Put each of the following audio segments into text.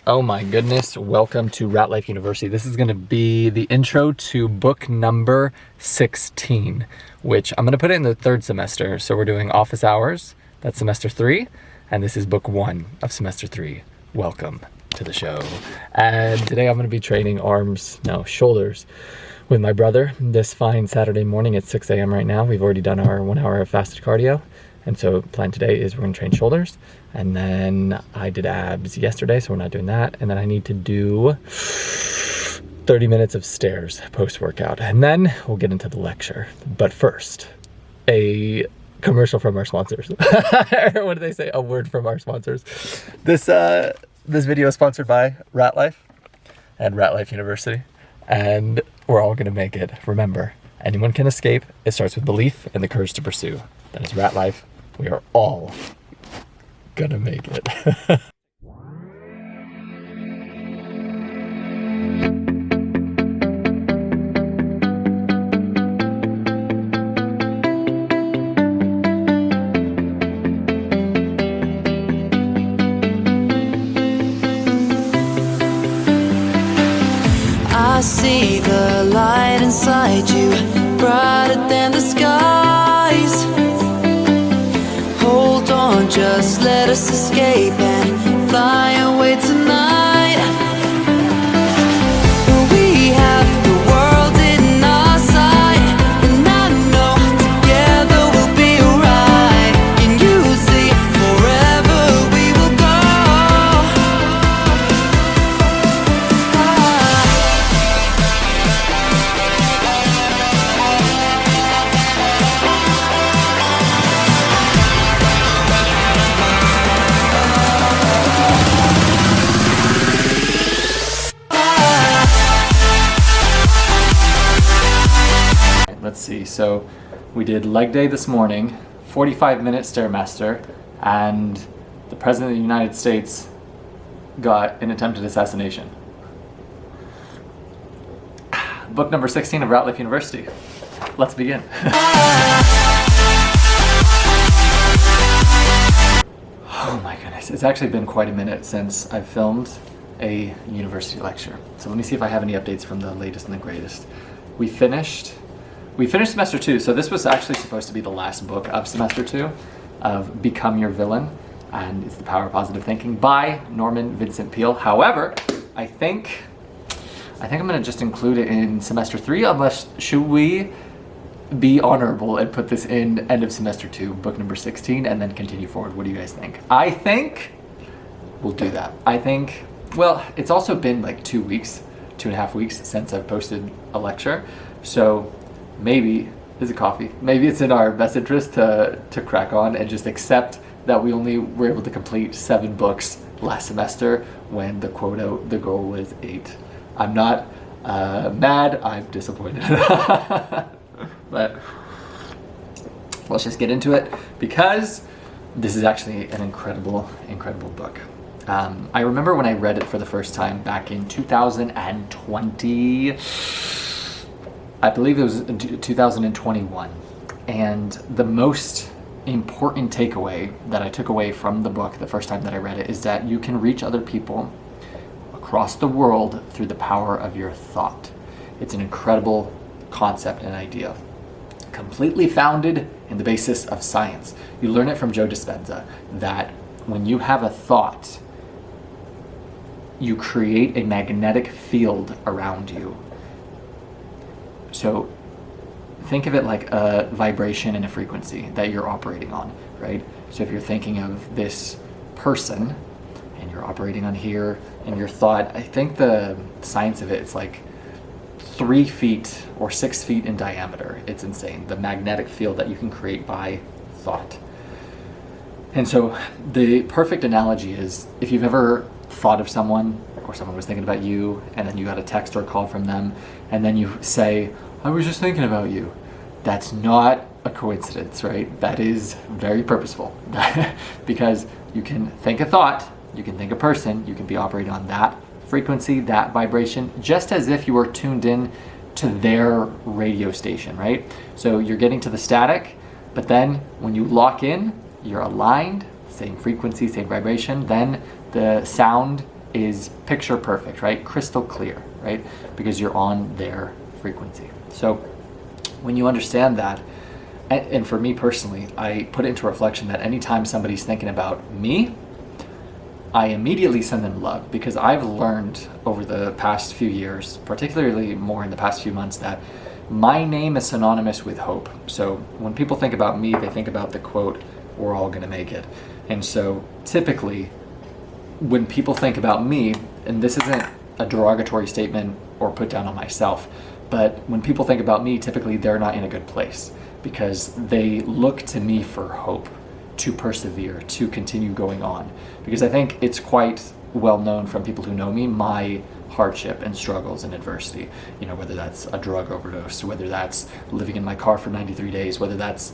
Oh my goodness, welcome to Ratlife University. This is gonna be the intro to book number 16, which I'm gonna put it in the third semester. So we're doing office hours, that's semester 3, and this is book 1 of semester 3. Welcome to the show. And today I'm gonna be training shoulders with my brother this fine Saturday morning at 6 a.m. right now. We've already done our 1 hour of fasted cardio. And so plan today is we're gonna train shoulders. And then I did abs yesterday, so we're not doing that. And then I need to do 30 minutes of stairs post-workout. And then we'll get into the lecture. But first, a commercial from our sponsors. What do they say? A word from our sponsors. This video is sponsored by Ratlife and Ratlife University. And we're all gonna make it. Remember, anyone can escape. It starts with belief and the courage to pursue. That is Ratlife. We are all gonna make it. I see the light inside you, brighter than the skies. Hold on, just let us escape and fly away tonight. We have the world in our sight, and I know together we'll be alright. Can you see forever we will go? Let's see, so we did leg day this morning, 45-minute Stairmaster, and the President of the United States got an attempted assassination. Book number 16 of Ratlife University. Let's begin. Oh my goodness, it's actually been quite a minute since I've filmed a university lecture. So let me see if I have any updates from the latest and the greatest. We finished semester 2, so this was actually supposed to be the last book of semester 2 of Become Your Villain, and it's The Power of Positive Thinking by Vincent Peale. However, I think I'm gonna just include it in semester 3, unless, should we be honorable and put this in end of semester 2, book number 16, and then continue forward? What do you guys think? I think we'll do that. Well, it's also been like 2.5 weeks since I've posted a lecture, so maybe, is it coffee? Maybe it's in our best interest to crack on and just accept that we only were able to complete 7 books last semester when the goal was 8. I'm not mad, I'm disappointed. But let's just get into it, because this is actually an incredible book. I remember when I read it for the first time back in 2020, I believe it was 2021, and the most important takeaway that I took away from the book the first time that I read it is that you can reach other people across the world through the power of your thought. It's an incredible concept and idea, completely founded in the basis of science. You learn it from Joe Dispenza that when you have a thought, you create a magnetic field around you. So think of it like a vibration and a frequency that you're operating on, right? So if you're thinking of this person and you're operating on here and your thought, I think the science of it's like 3 feet or 6 feet in diameter. It's insane, the magnetic field that you can create by thought. And so the perfect analogy is if you've ever thought of someone, or someone was thinking about you, and then you got a text or a call from them, and then you say, I was just thinking about you. That's not a coincidence, right? That is very purposeful. Because you can think a thought, you can think a person, you can be operating on that frequency, that vibration, just as if you were tuned in to their radio station, right? So you're getting to the static, but then when you lock in, you're aligned, same frequency, same vibration, then the sound is picture perfect, right? Crystal clear, right? Because you're on their frequency. So when you understand that, and for me personally, I put it into reflection that anytime somebody's thinking about me, I immediately send them love, because I've learned over the past few years, particularly more in the past few months, that my name is synonymous with hope. So when people think about me, they think about the quote, "We're all gonna make it." And so typically when people think about me, and this isn't a derogatory statement or put down on myself, but when people think about me, typically they're not in a good place, because they look to me for hope, to persevere, to continue going on. Because I think it's quite well known from people who know me, my hardship and struggles and adversity, whether that's a drug overdose, whether that's living in my car for 93 days, whether that's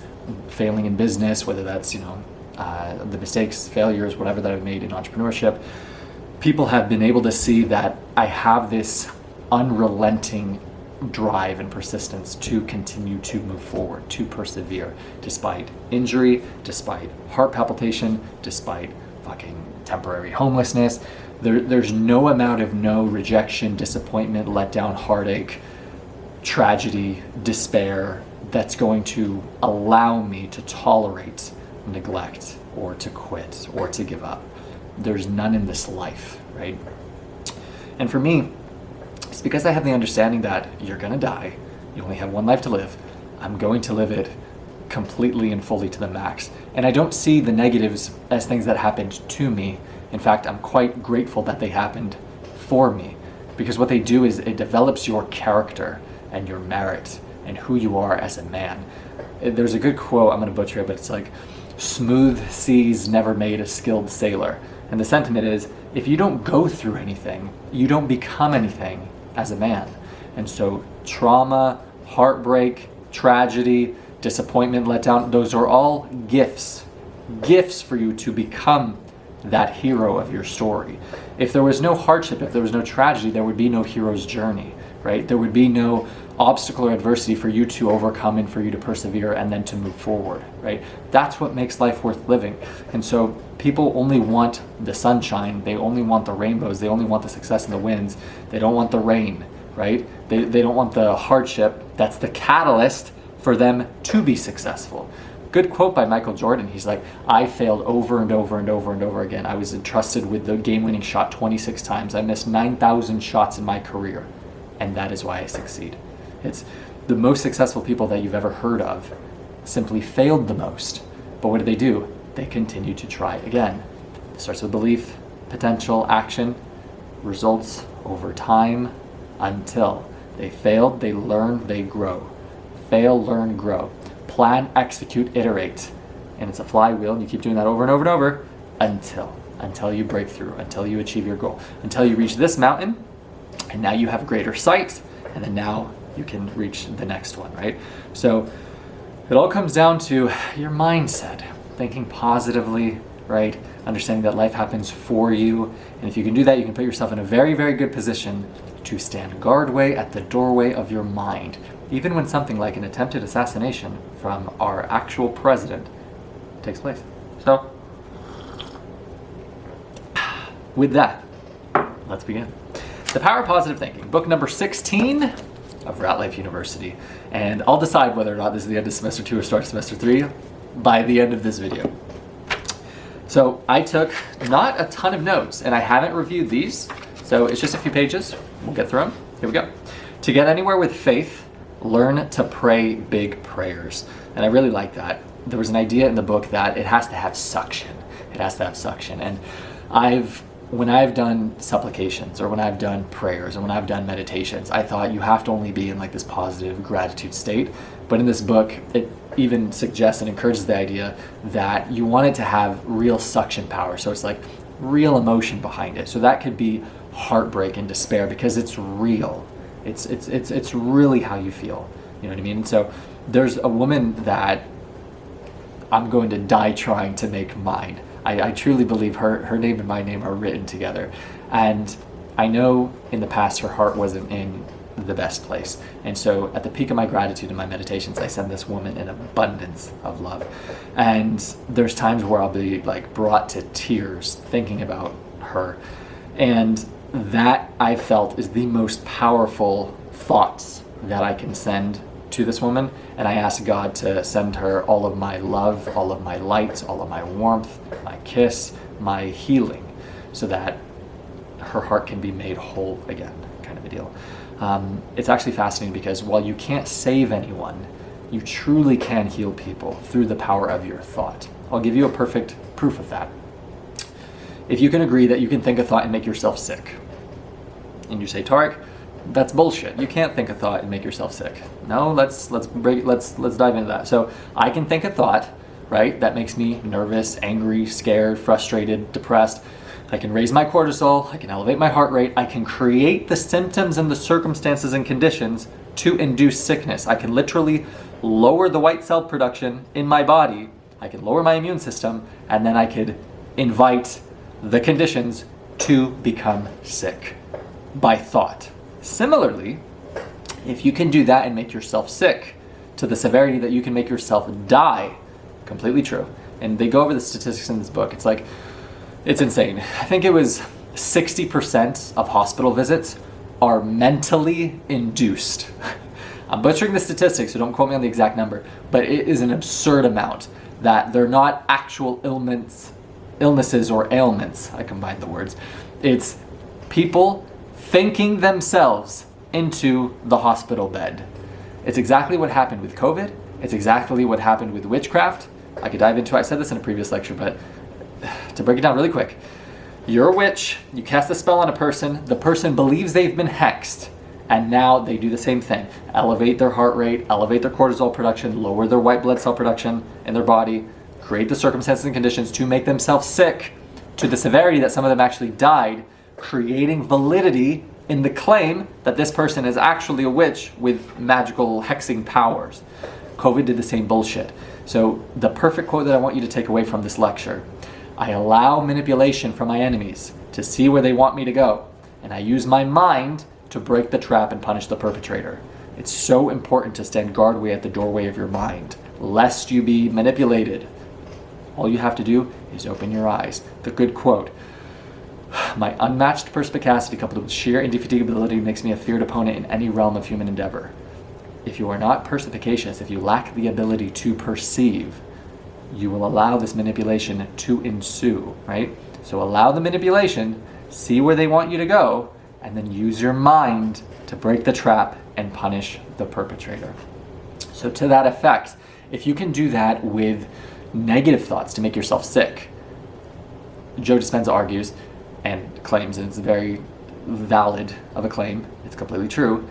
failing in business, whether that's, the mistakes, failures, whatever that I've made in entrepreneurship. People have been able to see that I have this unrelenting drive and persistence to continue to move forward, to persevere, despite injury, despite heart palpitation, despite fucking temporary homelessness. There's no amount of no rejection, disappointment, letdown, heartache, tragedy, despair that's going to allow me to tolerate neglect or to quit or to give up. There's none in this life, right? And for me, it's because I have the understanding that you're gonna die. You only have one life to live. I'm going to live it completely and fully to the max. And I don't see the negatives as things that happened to me. In fact, I'm quite grateful that they happened for me, because what they do is it develops your character and your merit and who you are as a man. There's a good quote, I'm gonna butcher it, but it's like, "Smooth seas never made a skilled sailor." And the sentiment is, if you don't go through anything, you don't become anything as a man. And so trauma, heartbreak, tragedy, disappointment, letdown, those are all gifts for you to become that hero of your story. If there was no hardship, if there was no tragedy, there would be no hero's journey, right? There would be no obstacle or adversity for you to overcome and for you to persevere and then to move forward, right? That's what makes life worth living. And so people only want the sunshine, they only want the rainbows, they only want the success and the wins, they don't want the rain, right? They don't want the hardship that's the catalyst for them to be successful. Good quote by Michael Jordan. He's like, "I failed over and over and over and over again. I was entrusted with the game-winning shot 26 times. I missed 9,000 shots in my career, and that is why I succeed." It's the most successful people that you've ever heard of simply failed the most. But what do? They continue to try again. It starts with belief, potential, action, results over time until they failed, they learn, they grow. Fail, learn, grow. Plan, execute, iterate. And it's a flywheel, and you keep doing that over and over and over until you break through, until you achieve your goal, until you reach this mountain, and now you have greater sight, and then now you can reach the next one, right? So it all comes down to your mindset, thinking positively, right? Understanding that life happens for you. And if you can do that, you can put yourself in a very, very good position to stand guardway at the doorway of your mind, even when something like an attempted assassination from our actual president takes place. So, with that, let's begin. The Power of Positive Thinking, book number 16 of Ratlife University. And I'll decide whether or not this is the end of semester 2 or start semester 3 by the end of this video. So I took not a ton of notes, and I haven't reviewed these, so it's just a few pages. We'll get through them. Here we go. To get anywhere with faith, learn to pray big prayers. And I really like that. There was an idea in the book that it has to have suction. It has to have suction. And when I've done supplications or when I've done prayers or when I've done meditations, I thought you have to only be in like this positive gratitude state. But in this book, it even suggests and encourages the idea that you want it to have real suction power. So it's like real emotion behind it. So that could be heartbreak and despair because it's real. It's really how you feel. You know what I mean? And so there's a woman that I'm going to die trying to make mine. I truly believe her name and my name are written together. And I know in the past her heart wasn't in the best place. And so at the peak of my gratitude in my meditations, I send this woman an abundance of love. And there's times where I'll be like brought to tears thinking about her. And that, I felt, is the most powerful thoughts that I can send to this woman. And I asked God to send her all of my love, all of my light, all of my warmth, my kiss, my healing, so that her heart can be made whole again, kind of a deal. It's actually fascinating because while you can't save anyone, you truly can heal people through the power of your thought. I'll give you a perfect proof of that. If you can agree that you can think a thought and make yourself sick, and you say, Tarek, that's bullshit. You can't think a thought and make yourself sick. No, let's dive into that. So I can think a thought, right, that makes me nervous, angry, scared, frustrated, depressed. I can raise my cortisol, I can elevate my heart rate, I can create the symptoms and the circumstances and conditions to induce sickness. I can literally lower the white cell production in my body, I can lower my immune system, and then I could invite the conditions to become sick by thought. Similarly, if you can do that and make yourself sick to the severity that you can make yourself die, completely true. And they go over the statistics in this book. It's like, it's insane. I think it was 60% of hospital visits are mentally induced. I'm butchering the statistics, so don't quote me on the exact number, but it is an absurd amount that they're not actual illnesses or ailments. I combined the words. It's people thinking themselves into the hospital bed. It's exactly what happened with COVID. It's exactly what happened with witchcraft. I could dive into it. I said this in a previous lecture, but to break it down really quick, you're a witch, you cast a spell on a person, the person believes they've been hexed, and now they do the same thing. Elevate their heart rate, elevate their cortisol production, lower their white blood cell production in their body, create the circumstances and conditions to make themselves sick to the severity that some of them actually died, creating validity in the claim that this person is actually a witch with magical hexing powers. COVID did the same bullshit. So the perfect quote that I want you to take away from this lecture: I allow manipulation from my enemies to see where they want me to go, and I use my mind to break the trap and punish the perpetrator. It's so important to stand guardway at the doorway of your mind, lest you be manipulated. All you have to do is open your eyes. The good quote: my unmatched perspicacity coupled with sheer indefatigability makes me a feared opponent in any realm of human endeavor. If you are not perspicacious, if you lack the ability to perceive, you will allow this manipulation to ensue, right? So allow the manipulation, see where they want you to go, and then use your mind to break the trap and punish the perpetrator. So to that effect, if you can do that with negative thoughts to make yourself sick, Joe Dispenza argues and claims, and it's very valid of a claim, it's completely true,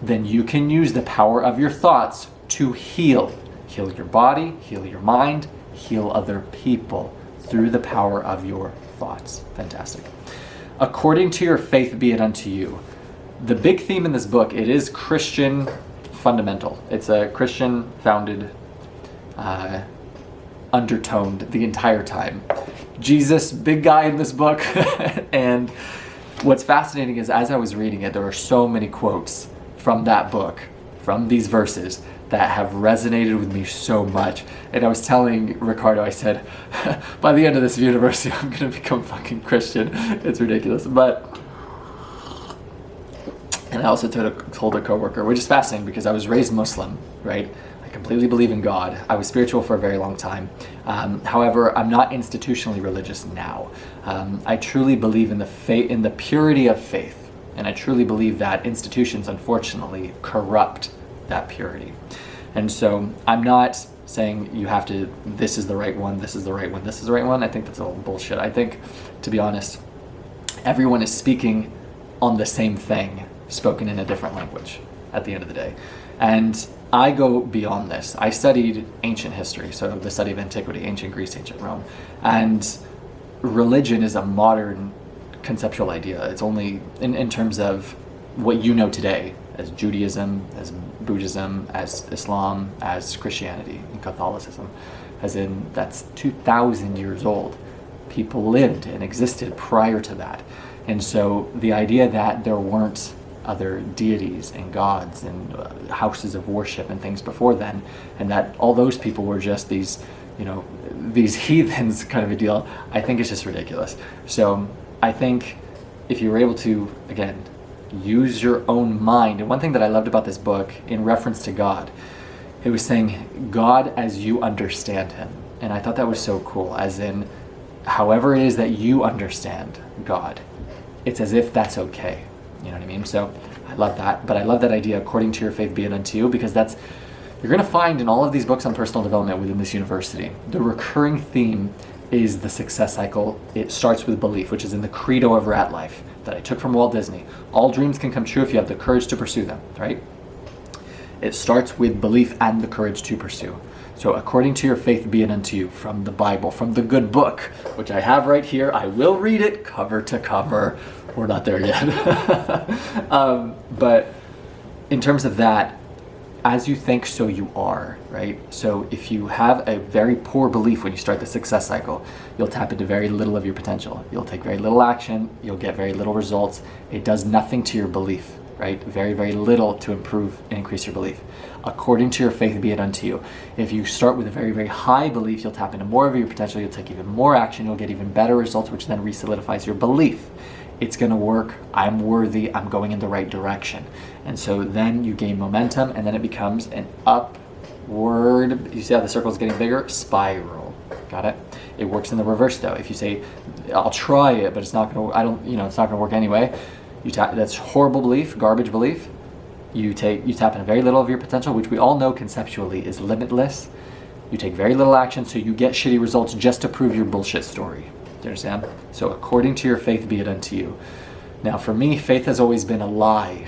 then you can use the power of your thoughts to heal. Heal your body, heal your mind, heal other people through the power of your thoughts. Fantastic. According to your faith be it unto you. The big theme in this book, it is Christian fundamental. It's a Christian founded undertoned the entire time. Jesus, big guy in this book. And what's fascinating is as I was reading it, there are so many quotes from that book, from these verses, that have resonated with me so much. And I was telling Ricardo, I said, by the end of this university, I'm gonna become fucking Christian. It's ridiculous. And I also told a coworker, which is fascinating because I was raised Muslim, right? I completely believe in God. I was spiritual for a very long time. However, I'm not institutionally religious now. I truly believe in the purity of faith. And I truly believe that institutions, unfortunately, corrupt that purity. And so I'm not saying you have to, this is the right one, this is the right one, this is the right one. I think that's all bullshit. I think, to be honest, everyone is speaking on the same thing, spoken in a different language at the end of the day. And I go beyond this. I studied ancient history, so the study of antiquity, ancient Greece, ancient Rome. And religion is a modern conceptual idea. It's only in terms of what you know today as Judaism, as Buddhism, as Islam, as Christianity and Catholicism, as in that's 2,000 years old. People lived and existed prior to that. And so the idea that there weren't other deities and gods and houses of worship and things before then, and that all those people were just these, these heathens kind of a deal, I think it's just ridiculous. So I think if you were able to, again, use your own mind. And one thing that I loved about this book in reference to God, it was saying God as you understand him. And I thought that was so cool, as in, however it is that you understand God, it's as if that's okay. You know what I mean? So I love that. But I love that idea, according to your faith be it unto you, because that's, you're going to find in all of these books on personal development within this university, the recurring theme is the success cycle. It starts with belief, which is in the credo of Ratlife that I took from Walt Disney. All dreams can come true if you have the courage to pursue them, right? It starts with belief and the courage to pursue. So according to your faith be it unto you, from the Bible, from the good book, which I have right here. I will read it cover to cover. We're not there yet. But in terms of that, as you think, so you are, right? So if you have a very poor belief when you start the success cycle, you'll tap into very little of your potential. You'll take very little action. You'll get very little results. It does nothing to your belief, right? Very, very little to improve and increase your belief. According to your faith be it unto you. If you start with a very, very high belief, you'll tap into more of your potential. You'll take even more action. You'll get even better results, which then re-solidifies your belief. It's going to work. I'm worthy. I'm going in the right direction. And so then you gain momentum, and then it becomes an upward, you see how the circle is getting bigger? Spiral. Got it? It works in the reverse though. If you say, I'll try it, but it's not going to, it's not going to work anyway. That's horrible belief, garbage belief. You tap into very little of your potential, which we all know conceptually is limitless. You take very little action, so you get shitty results just to prove your bullshit story. Do you understand? So according to your faith be it unto you. Now for me, faith has always been a lie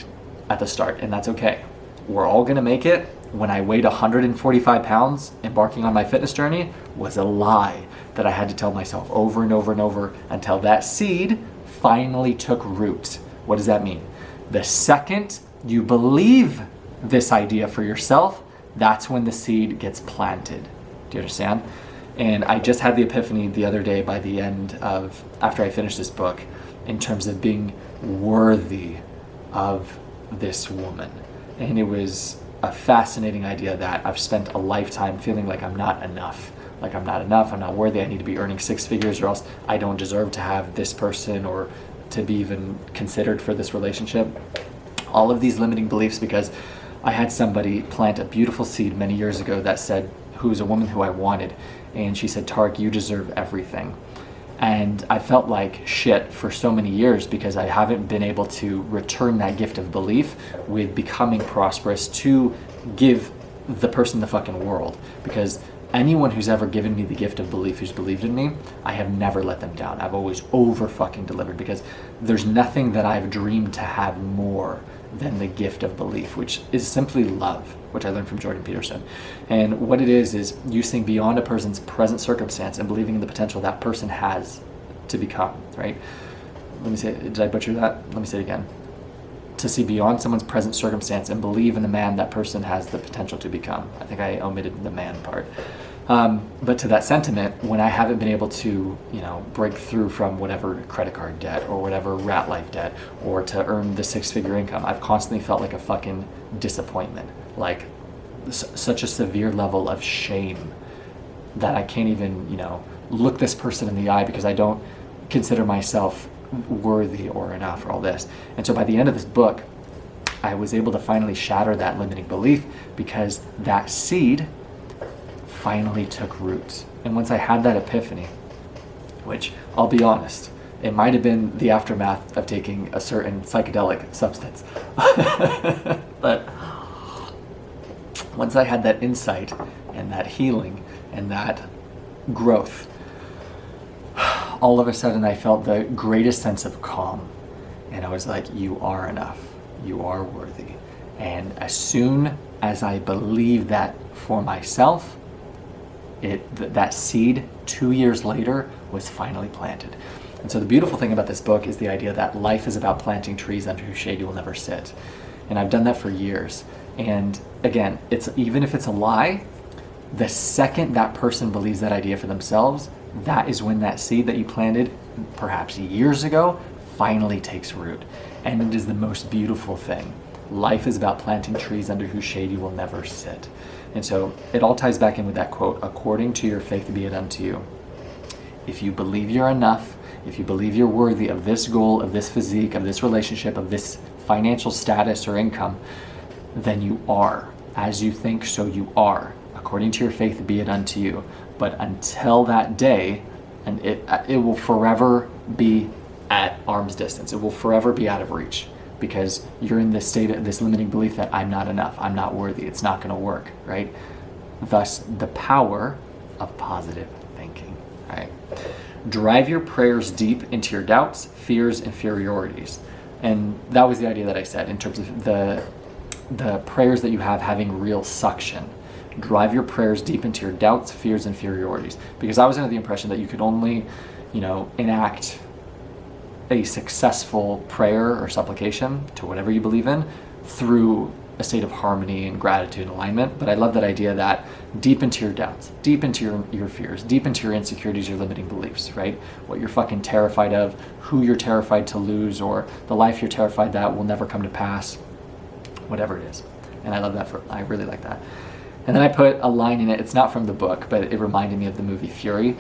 at the start, and that's okay. We're all gonna make it. When I weighed 145 pounds, embarking on my fitness journey was a lie that I had to tell myself over and over and over until that seed finally took root. What does that mean? The second you believe this idea for yourself, that's when the seed gets planted. Do you understand? And I just had the epiphany the other day by the end of, after I finished this book, in terms of being worthy of this woman. And it was a fascinating idea that I've spent a lifetime feeling like I'm not enough. Like I'm not enough, I'm not worthy, I need to be earning 6 figures or else I don't deserve to have this person or to be even considered for this relationship. All of these limiting beliefs, because I had somebody plant a beautiful seed many years ago that said, who was a woman who I wanted, and she said, Tarek, you deserve everything. And I felt like shit for so many years because I haven't been able to return that gift of belief with becoming prosperous to give the person the fucking world. Because anyone who's ever given me the gift of belief, who's believed in me, I have never let them down. I've always over fucking delivered, because there's nothing that I've dreamed to have more than the gift of belief, which is simply love, which I learned from Jordan Peterson. And what it is you seeing beyond a person's present circumstance and believing in the potential that person has to become, right? Let me say, did I butcher that? Let me say it again. To see beyond someone's present circumstance and believe in the man that person has the potential to become. I think I omitted the man part. But to that sentiment, when I haven't been able to, break through from whatever credit card debt or whatever Ratlife debt or to earn the 6-figure income, I've constantly felt like a fucking disappointment, like such a severe level of shame that I can't even, look this person in the eye because I don't consider myself worthy or enough or all this. And so by the end of this book, I was able to finally shatter that limiting belief because that seed finally took roots. And once I had that epiphany, which I'll be honest, it might have been the aftermath of taking a certain psychedelic substance. But once I had that insight and that healing and that growth, all of a sudden I felt the greatest sense of calm. And I was like, you are enough. You are worthy. And as soon as I believed that for myself, that seed 2 years later was finally planted. And so the beautiful thing about this book is the idea that life is about planting trees under whose shade you will never sit. And I've done that for years. And again, even if it's a lie, the second that person believes that idea for themselves, that is when that seed that you planted perhaps years ago finally takes root. And it is the most beautiful thing. Life is about planting trees under whose shade you will never sit. And so it all ties back in with that quote, according to your faith be it unto you. If you believe you're enough, if you believe you're worthy of this goal, of this physique, of this relationship, of this financial status or income, then you are. As you think, so you are. According to your faith, be it unto you. But until that day, and it will forever be at arm's distance. It will forever be out of reach, because you're in this state of this limiting belief that I'm not enough, I'm not worthy, it's not going to work, right? Thus, the power of positive thinking, right? Drive your prayers deep into your doubts, fears, inferiorities. And that was the idea that I said in terms of the prayers that you have having real suction. Drive your prayers deep into your doubts, fears, inferiorities. Because I was under the impression that you could only, enact a successful prayer or supplication to whatever you believe in through a state of harmony and gratitude and alignment. But I love that idea that deep into your doubts, deep into your fears, deep into your insecurities, your limiting beliefs, right? What you're fucking terrified of, who you're terrified to lose, or the life you're terrified that will never come to pass, whatever it is. And I love that. I really like that. And then I put a line in it. It's not from the book, but it reminded me of the movie Fury.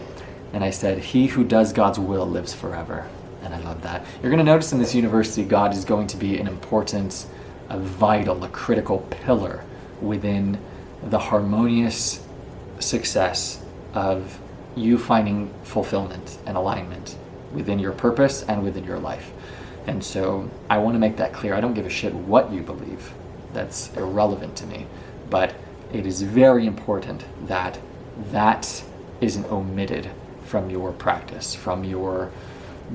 And I said, he who does God's will lives forever. And I love that. You're going to notice in this university, God is going to be an important, a vital, a critical pillar within the harmonious success of you finding fulfillment and alignment within your purpose and within your life. And so I want to make that clear. I don't give a shit what you believe. That's irrelevant to me. But it is very important that that isn't omitted from your practice, from your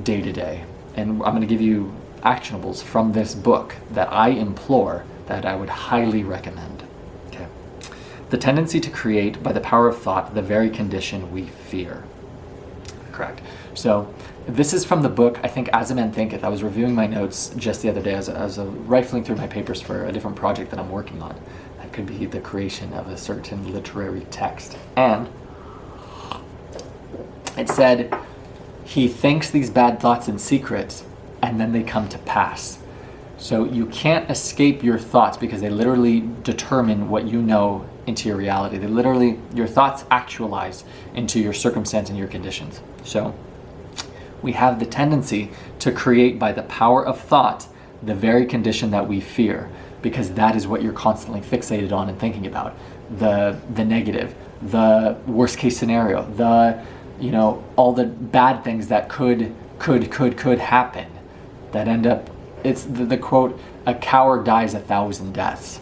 day-to-day. And I'm going to give you actionables from this book that I implore, that I would highly recommend. Okay. The tendency to create by the power of thought the very condition we fear. Correct. So this is from the book, I think, As a Man Thinketh. I was reviewing my notes just the other day as I was rifling through my papers for a different project that I'm working on. That could be the creation of a certain literary text. And it said, he thinks these bad thoughts in secret, and then they come to pass. So you can't escape your thoughts, because they literally determine what you know into your reality. Your thoughts actualize into your circumstance and your conditions. So we have the tendency to create by the power of thought the very condition that we fear, because that is what you're constantly fixated on and thinking about. The negative, the worst case scenario, all the bad things that could happen, that end up, it's the quote, a coward dies 1,000 deaths.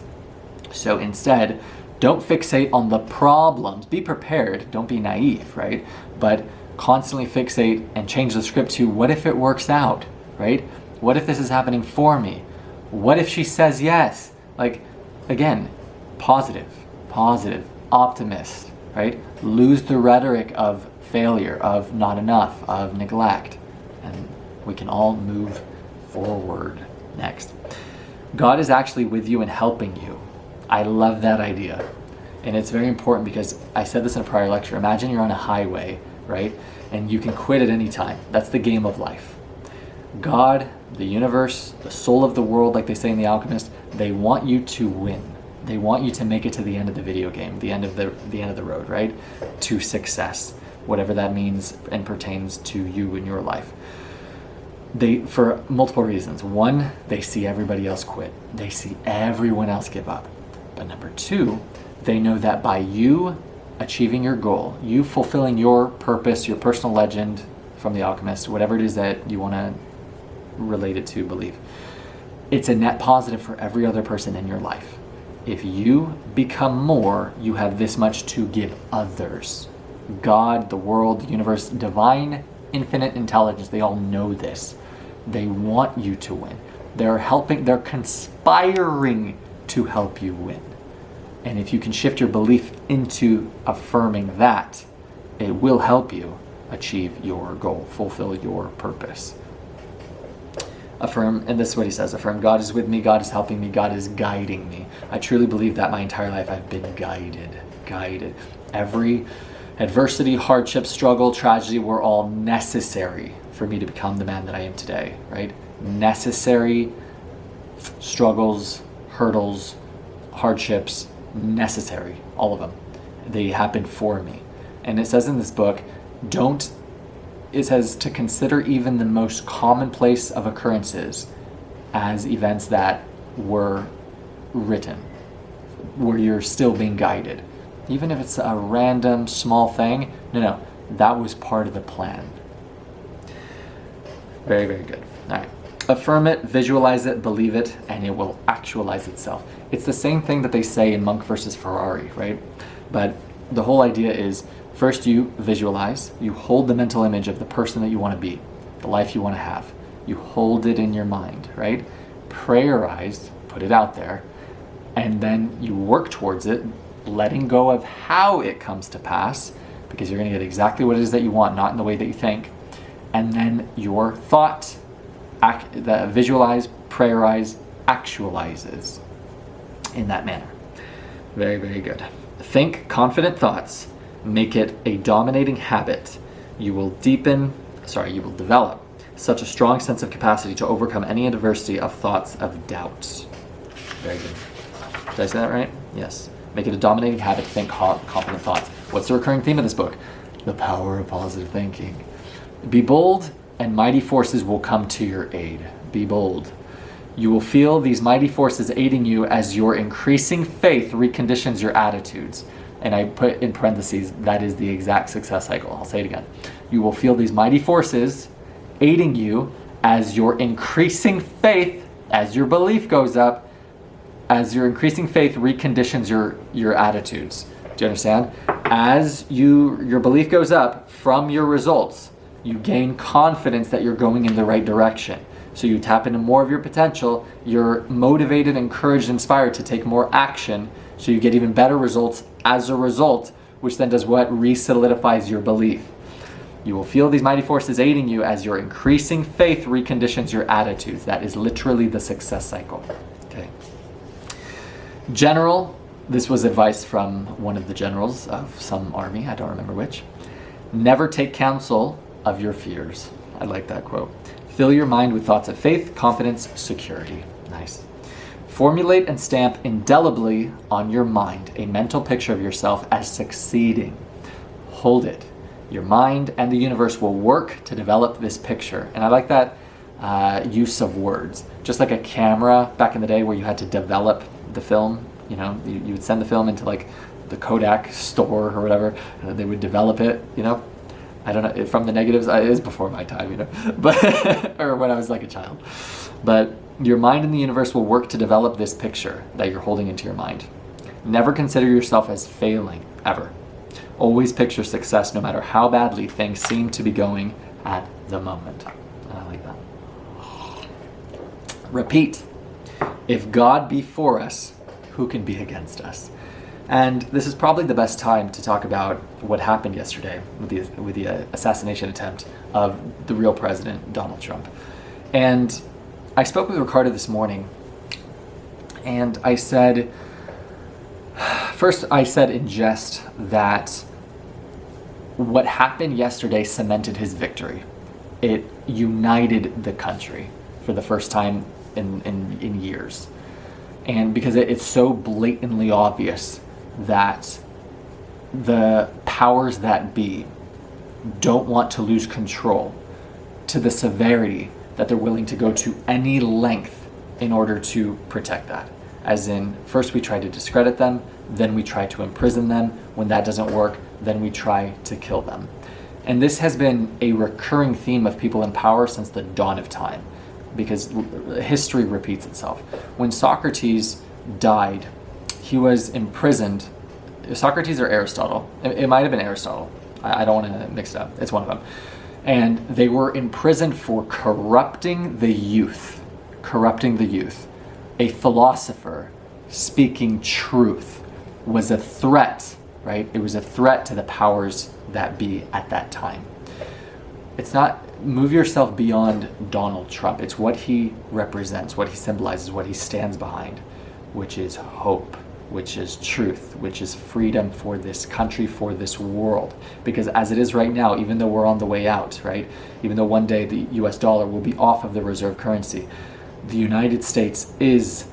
So instead, don't fixate on the problems. Be prepared, don't be naive, right? But constantly fixate and change the script to, what if it works out, right? What if this is happening for me? What if she says yes? Like, again, positive, optimist, right? Lose the rhetoric of failure, of not enough, of neglect, and we can all move forward. Next, God is actually with you and helping you. I love that idea. And it's very important, because I said this in a prior lecture. Imagine you're on a highway, right? And you can quit at any time. That's the game of life. God, the universe, the soul of the world, like they say in The Alchemist, they want you to win. They want you to make it to the end of the video game, the end of the road, right? To success, whatever that means and pertains to you in your life. For multiple reasons. One, they see everybody else quit. They see everyone else give up. But number two, they know that by you achieving your goal, you fulfilling your purpose, your personal legend from The Alchemist, whatever it is that you want to relate it to, believe, it's a net positive for every other person in your life. If you become more, you have this much to give others. God, the world, the universe, divine, infinite intelligence, they all know this. They want you to win. They're conspiring to help you win. And if you can shift your belief into affirming that, it will help you achieve your goal, fulfill your purpose. Affirm, and this is what he says, affirm, God is with me, God is helping me, God is guiding me. I truly believe that my entire life I've been guided. Every adversity, hardship, struggle, tragedy were all necessary for me to become the man that I am today, right? Necessary struggles, hurdles, hardships, necessary, all of them. They happened for me. And it says in this book, it says to consider even the most commonplace of occurrences as events that were written, where you're still being guided. Even if it's a random small thing, no, that was part of the plan. Very, very good. All right. Affirm it, visualize it, believe it, and it will actualize itself. It's the same thing that they say in Monk versus Ferrari, right? But the whole idea is, first you visualize, you hold the mental image of the person that you want to be, the life you want to have. You hold it in your mind, right? Prayerize, put it out there, and then you work towards it, letting go of how it comes to pass, because you're going to get exactly what it is that you want, not in the way that you think. And then your thought, the visualize, prayerize, actualizes in that manner. Very, very good. Think confident thoughts. Make it a dominating habit. You will develop such a strong sense of capacity to overcome any adversity of thoughts of doubts. Very good. Did I say that right? Yes. Make it a dominating habit to think confident thoughts. What's the recurring theme of this book? The power of positive thinking. Be bold, and mighty forces will come to your aid. Be bold. You will feel these mighty forces aiding you as your increasing faith reconditions your attitudes. And I put in parentheses, that is the exact success cycle. I'll say it again. You will feel these mighty forces aiding you as your increasing faith, as your belief goes up, as your increasing faith reconditions your attitudes. Do you understand? As your belief goes up from your results, you gain confidence that you're going in the right direction. So you tap into more of your potential, you're motivated, encouraged, inspired to take more action, so you get even better results as a result, which then does what? Re-solidifies your belief. You will feel these mighty forces aiding you as your increasing faith reconditions your attitudes. That is literally the success cycle. Okay. General, this was advice from one of the generals of some army, I don't remember which. Never take counsel of your fears. I like that quote. Fill your mind with thoughts of faith, confidence, security. Nice. Formulate and stamp indelibly on your mind a mental picture of yourself as succeeding. Hold it. Your mind and the universe will work to develop this picture. And I like that use of words. Just like a camera back in the day where you had to develop the film, you would send the film into like the Kodak store or whatever, and they would develop it, I don't know, from the negatives, it is before my time, but or when I was like a child. But your mind and the universe will work to develop this picture that you're holding into your mind. Never consider yourself as failing, ever. Always picture success no matter how badly things seem to be going at the moment. I like that. Repeat. If God be for us, who can be against us? And this is probably the best time to talk about what happened yesterday with the assassination attempt of the real president, Donald Trump. And I spoke with Ricardo this morning, and I said, first I said in jest that what happened yesterday cemented his victory. It united the country for the first time in years. And because it's so blatantly obvious that the powers that be don't want to lose control to the severity that they're willing to go to any length in order to protect that. As in, first we try to discredit them, then we try to imprison them. When that doesn't work, then we try to kill them. And this has been a recurring theme of people in power since the dawn of time, because history repeats itself. When Socrates died, he was imprisoned. Socrates or Aristotle? It might have been Aristotle. I don't want to mix it up. It's one of them. And they were imprisoned for corrupting the youth. Corrupting the youth. A philosopher speaking truth was a threat, right? It was a threat to the powers that be at that time. It's not, move yourself beyond Donald Trump. It's what he represents, what he symbolizes, what he stands behind, which is hope, which is truth, which is freedom for this country, for this world. Because as it is right now, even though we're on the way out, right? Even though one day the US dollar will be off of the reserve currency, the United States is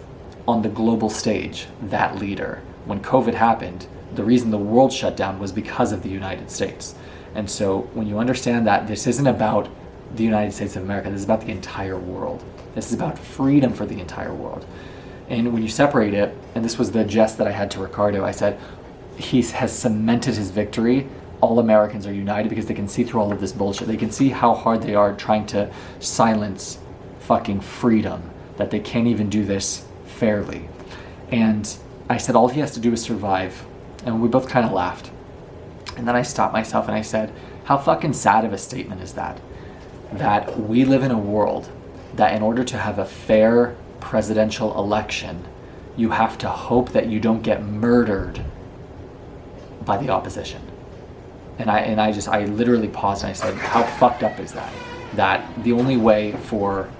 on the global stage that leader. When COVID happened, the reason the world shut down was because of the United States. And so when you understand that this isn't about the United States of America, this is about the entire world. This is about freedom for the entire world. And when you separate it, and this was the jest that I had to Ricardo, I said, he has cemented his victory. All Americans are united because they can see through all of this bullshit. They can see how hard they are trying to silence fucking freedom, that they can't even do this fairly. And I said, all he has to do is survive. And we both kind of laughed. And then I stopped myself and I said, how fucking sad of a statement is that? That we live in a world that in order to have a fair presidential election, you have to hope that you don't get murdered by the opposition. And I literally paused and I said, how fucked up is that? That the only way for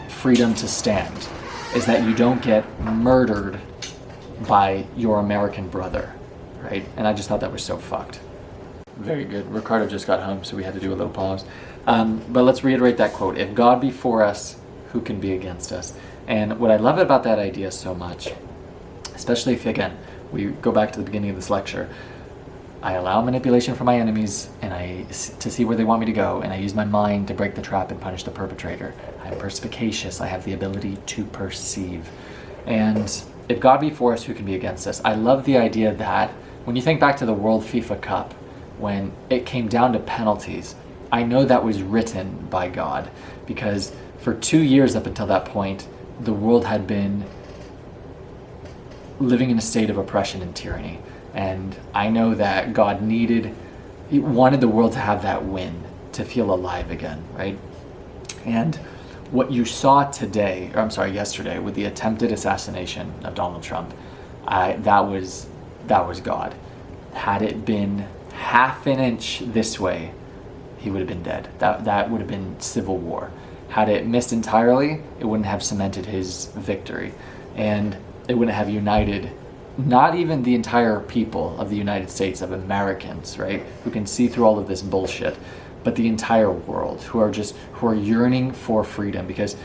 freedom to stand is that you don't get murdered by your American brother, right? And I just thought that was so fucked. Very good. Ricardo just got home, so we had to do a little pause. But let's reiterate that quote. If God be for us, who can be against us? And what I love about that idea so much, especially if, again, we go back to the beginning of this lecture, I allow manipulation from my enemies to see where they want me to go, and I use my mind to break the trap and punish the perpetrator. I'm perspicacious. I have the ability to perceive. And if God be for us, who can be against us? I love the idea that when you think back to the World FIFA Cup, when it came down to penalties, I know that was written by God, because for 2 years up until that point, the world had been living in a state of oppression and tyranny. And I know that God he wanted the world to have that win, to feel alive again, right? And what you saw yesterday with the attempted assassination of Donald Trump, that was God. Had it been half an inch this way, he would have been dead. That would have been civil war. Had it missed entirely, it wouldn't have cemented his victory. And it wouldn't have united not even the entire people of the United States, of Americans, right, who can see through all of this bullshit, but the entire world, who are yearning for freedom, because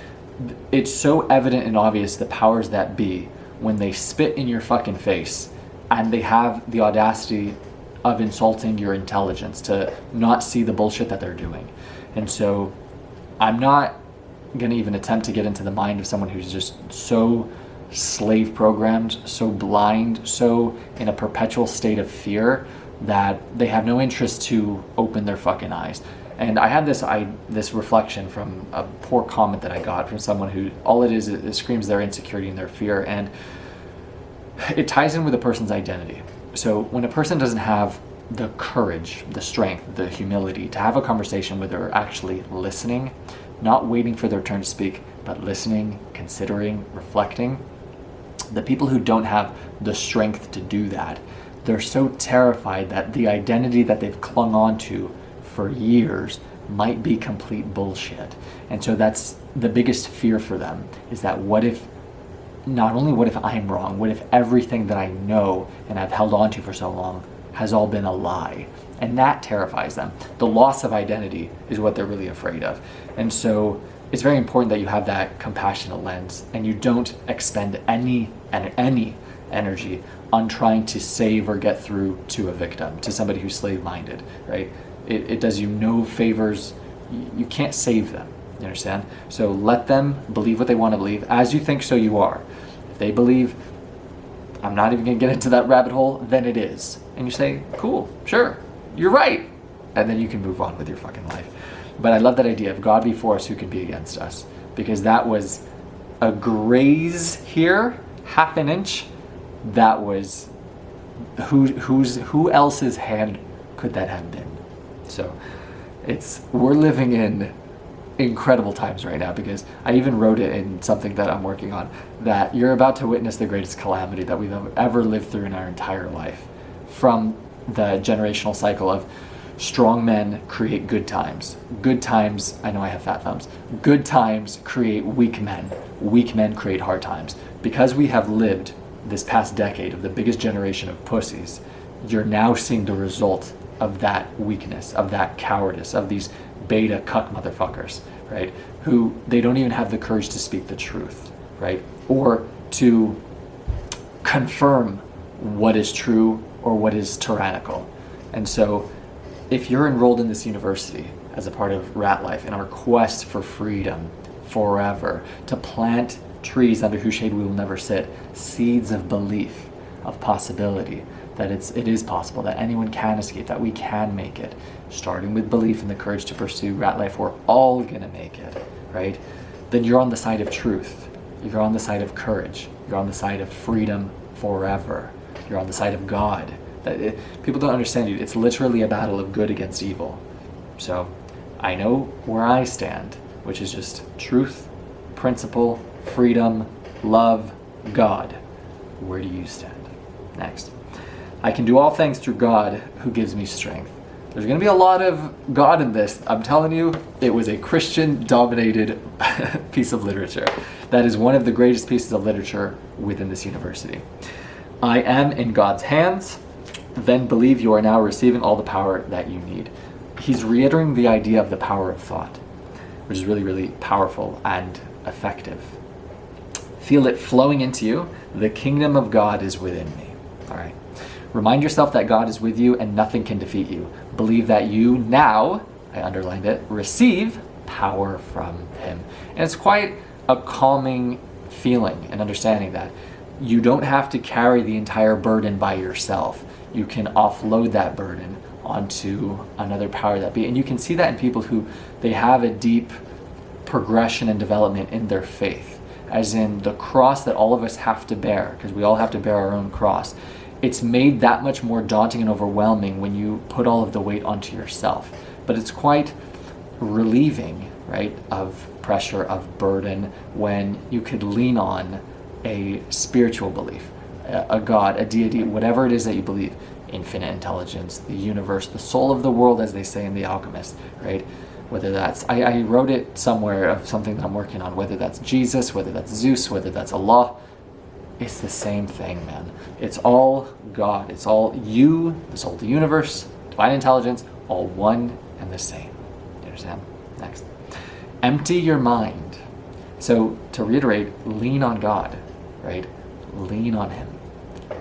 it's so evident and obvious, the powers that be, when they spit in your fucking face and they have the audacity of insulting your intelligence, to not see the bullshit that they're doing. And so I'm not gonna even attempt to get into the mind of someone who's just so slave programmed, so blind, so in a perpetual state of fear that they have no interest to open their fucking eyes. And I had this reflection from a poor comment that I got from someone who, all it is, it screams their insecurity and their fear, and it ties in with a person's identity. So when a person doesn't have the courage, the strength, the humility to have a conversation where they're actually listening, not waiting for their turn to speak, but listening, considering, reflecting, the people who don't have the strength to do that, they're so terrified that the identity that they've clung on to for years might be complete bullshit. And so that's the biggest fear for them, is that what if I'm wrong, what if everything that I know and I've held on to for so long has all been a lie? And that terrifies them. The loss of identity is what they're really afraid of. And so it's very important that you have that compassionate lens and you don't expend any energy on trying to save or get through to a victim, to somebody who's slave-minded, right? It does you no favors. You can't save them, you understand? So let them believe what they want to believe. As you think, so you are. If they believe, I'm not even going to get into that rabbit hole, then it is. And you say, cool, sure, you're right. And then you can move on with your fucking life. But I love that idea of God be for us, who can be against us? Because that was a graze here, half an inch. That was, who else's hand could that have been? So we're living in incredible times right now, because I even wrote it in something that I'm working on, that you're about to witness the greatest calamity that we've ever lived through in our entire life. From the generational cycle of strong men create good times. Good times, I know I have fat thumbs. Good times create weak men. Weak men create hard times. Because we have lived this past decade of the biggest generation of pussies, you're now seeing the result of that weakness, of that cowardice, of these beta cuck motherfuckers, right? Who they don't even have the courage to speak the truth, right? Or to confirm what is true or what is tyrannical. And so if you're enrolled in this university as a part of Ratlife in our quest for freedom forever, to plant trees under whose shade we will never sit, seeds of belief, of possibility, that it is possible, that anyone can escape, that we can make it, starting with belief and the courage to pursue Ratlife, we're all gonna make it, right? Then you're on the side of truth. You're on the side of courage. You're on the side of freedom forever. You're on the side of God. People don't understand you. It's literally a battle of good against evil. So I know where I stand, which is just truth, principle, freedom, love, God. Where do you stand? Next. I can do all things through God who gives me strength. There's going to be a lot of God in this. I'm telling you, it was a Christian-dominated piece of literature. That is one of the greatest pieces of literature within this university. I am in God's hands. Then believe you are now receiving all the power that you need. He's reiterating the idea of the power of thought, which is really, really powerful and effective. Feel it flowing into you. The kingdom of God is within me. All right. Remind yourself that God is with you and nothing can defeat you. Believe that you now, I underlined it, receive power from him. And it's quite a calming feeling and understanding that you don't have to carry the entire burden by yourself. You can offload that burden onto another power that be. And you can see that in people who they have a deep progression and development in their faith, as in the cross that all of us have to bear, because we all have to bear our own cross. It's made that much more daunting and overwhelming when you put all of the weight onto yourself. But it's quite relieving, right, of pressure, of burden, when you could lean on a spiritual belief, a God, a deity, whatever it is that you believe, infinite intelligence, the universe, the soul of the world, as they say in The Alchemist, right? Whether that's, I wrote it somewhere of something that I'm working on, whether that's Jesus, whether that's Zeus, whether that's Allah, it's the same thing, man. It's all God. It's all you, the soul of the universe, divine intelligence, all one and the same. You understand? Next. Empty your mind. So to reiterate, lean on God, right? Lean on him.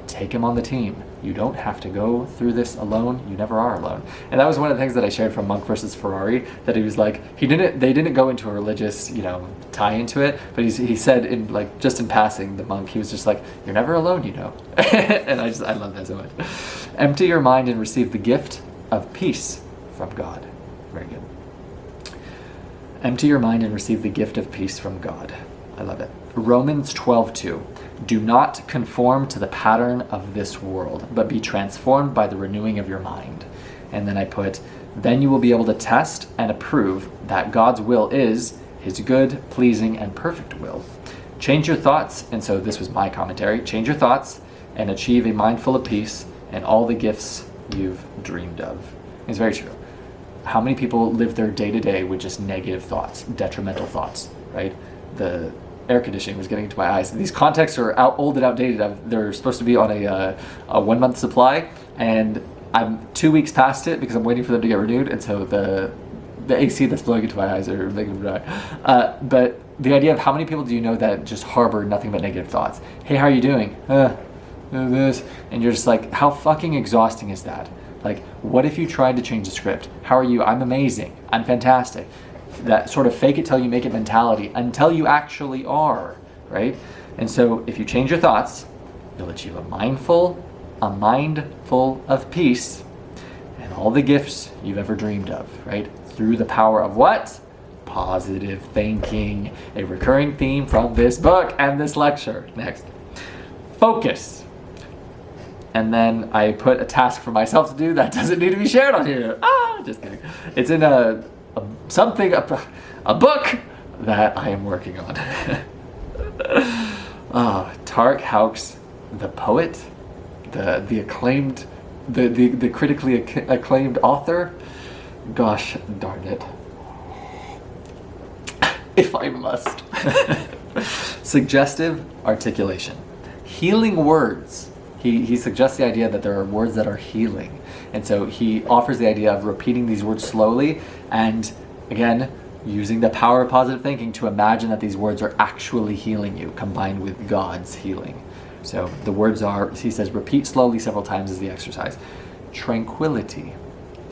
Take him on the team. You don't have to go through this alone. You never are alone. And that was one of the things that I shared from Monk versus Ferrari, that he was like, they didn't go into a religious, tie into it, but he said just in passing, the monk, he was just like, you're never alone, And I love that so much. Empty your mind and receive the gift of peace from God. Very good. Empty your mind and receive the gift of peace from God. I love it. Romans 12:2. Do not conform to the pattern of this world, but be transformed by the renewing of your mind. And then I put, then you will be able to test and approve that God's will is his good, pleasing, and perfect will. Change your thoughts, and so this was my commentary, change your thoughts and achieve a mind full of peace and all the gifts you've dreamed of. It's very true. How many people live their day-to-day with just negative thoughts, detrimental thoughts, right? The air conditioning was getting into my eyes. These contacts are old and outdated. They're supposed to be on a 1 month supply, and I'm 2 weeks past it because I'm waiting for them to get renewed, and so the AC that's blowing into my eyes are making me dry. But the idea of how many people do you know that just harbor nothing but negative thoughts? Hey, how are you doing? This. And you're just like, how fucking exhausting is that? Like, what if you tried to change the script? How are you? I'm amazing. I'm fantastic. That sort of fake it till you make it mentality until you actually are, right? And so if you change your thoughts, you'll achieve a mind full of peace and all the gifts you've ever dreamed of, right? Through the power of what? Positive thinking, a recurring theme from this book and this lecture. Next. Focus. And then I put a task for myself to do that doesn't need to be shared on here. Just kidding. It's in a book that I am working on. Tarek Houck's The Poet, the acclaimed, the critically acclaimed author. Gosh darn it. If I must. Suggestive articulation. Healing words. He suggests the idea that there are words that are healing. And so he offers the idea of repeating these words slowly and, again, using the power of positive thinking to imagine that these words are actually healing you, combined with God's healing. So the words are, he says, repeat slowly several times as the exercise. Tranquility,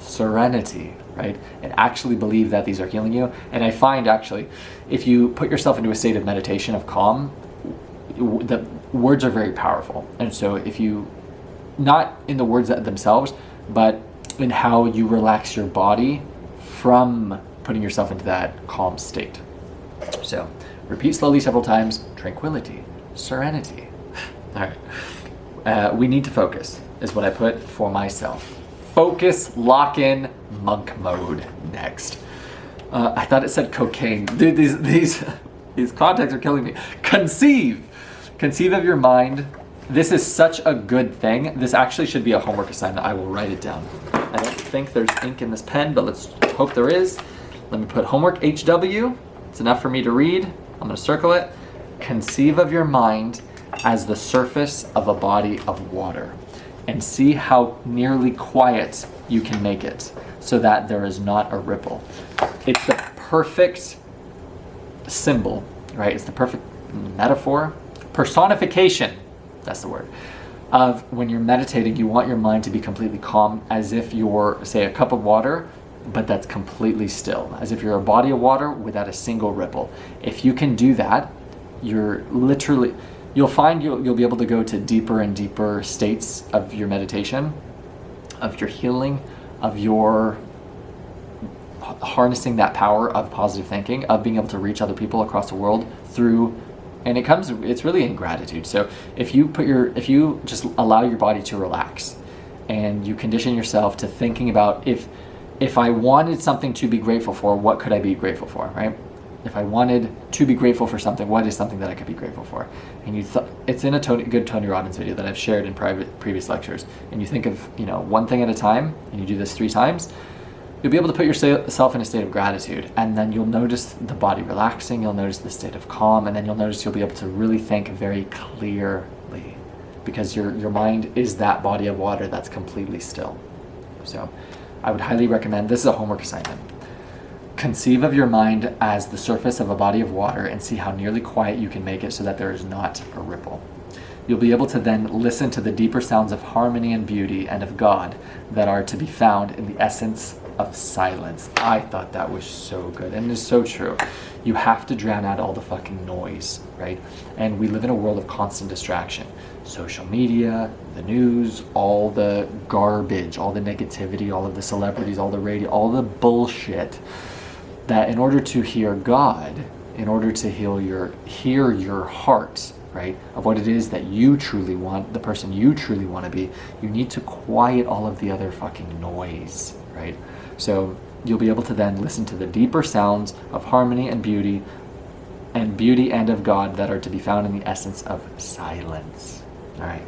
serenity, right? And actually believe that these are healing you. And I find actually, if you put yourself into a state of meditation, of calm, the words are very powerful. And so if you, not in the words themselves, but in how you relax your body from putting yourself into that calm state. So repeat slowly several times, tranquility, serenity. All right. We need to focus is what I put for myself. Focus, lock in, monk mode next. I thought it said cocaine. Dude, these contacts are killing me. Conceive of your mind. This is such a good thing. This actually should be a homework assignment. I will write it down. I don't think there's ink in this pen, but let's hope there is. Let me put homework HW. It's enough for me to read. I'm gonna circle it. Conceive of your mind as the surface of a body of water, and see how nearly quiet you can make it so that there is not a ripple. It's the perfect symbol, right? It's the perfect metaphor, personification, that's the word, of when you're meditating, you want your mind to be completely calm, as if you're, say, a cup of water, but that's completely still, as if you're a body of water without a single ripple. If you can do that, you're literally, you'll find you'll be able to go to deeper and deeper states of your meditation, of your healing, of your harnessing that power of positive thinking, of being able to reach other people across the world through, and it's really in gratitude. So if you just allow your body to relax and you condition yourself to thinking about, if I wanted something to be grateful for, what could I be grateful for, right? If I wanted to be grateful for something, what is something that I could be grateful for? And it's in a good Tony Robbins video that I've shared in previous lectures. And you think of, one thing at a time, and you do this 3 times, you'll be able to put yourself in a state of gratitude, and then you'll notice the body relaxing, you'll notice the state of calm, and then you'll notice you'll be able to really think very clearly, because your mind is that body of water that's completely still. So I would highly recommend, this is a homework assignment. Conceive of your mind as the surface of a body of water and see how nearly quiet you can make it so that there is not a ripple. You'll be able to then listen to the deeper sounds of harmony and beauty and of God that are to be found in the essence of silence. I thought that was so good, and it's so true. You have to drown out all the fucking noise, right? And we live in a world of constant distraction. Social media, the news, all the garbage, all the negativity, all of the celebrities, all the radio, all the bullshit. That in order to hear God, in order to hear your heart, right, of what it is that you truly want, the person you truly want to be, you need to quiet all of the other fucking noise, right? So you'll be able to then listen to the deeper sounds of harmony and beauty and of God that are to be found in the essence of silence. All right.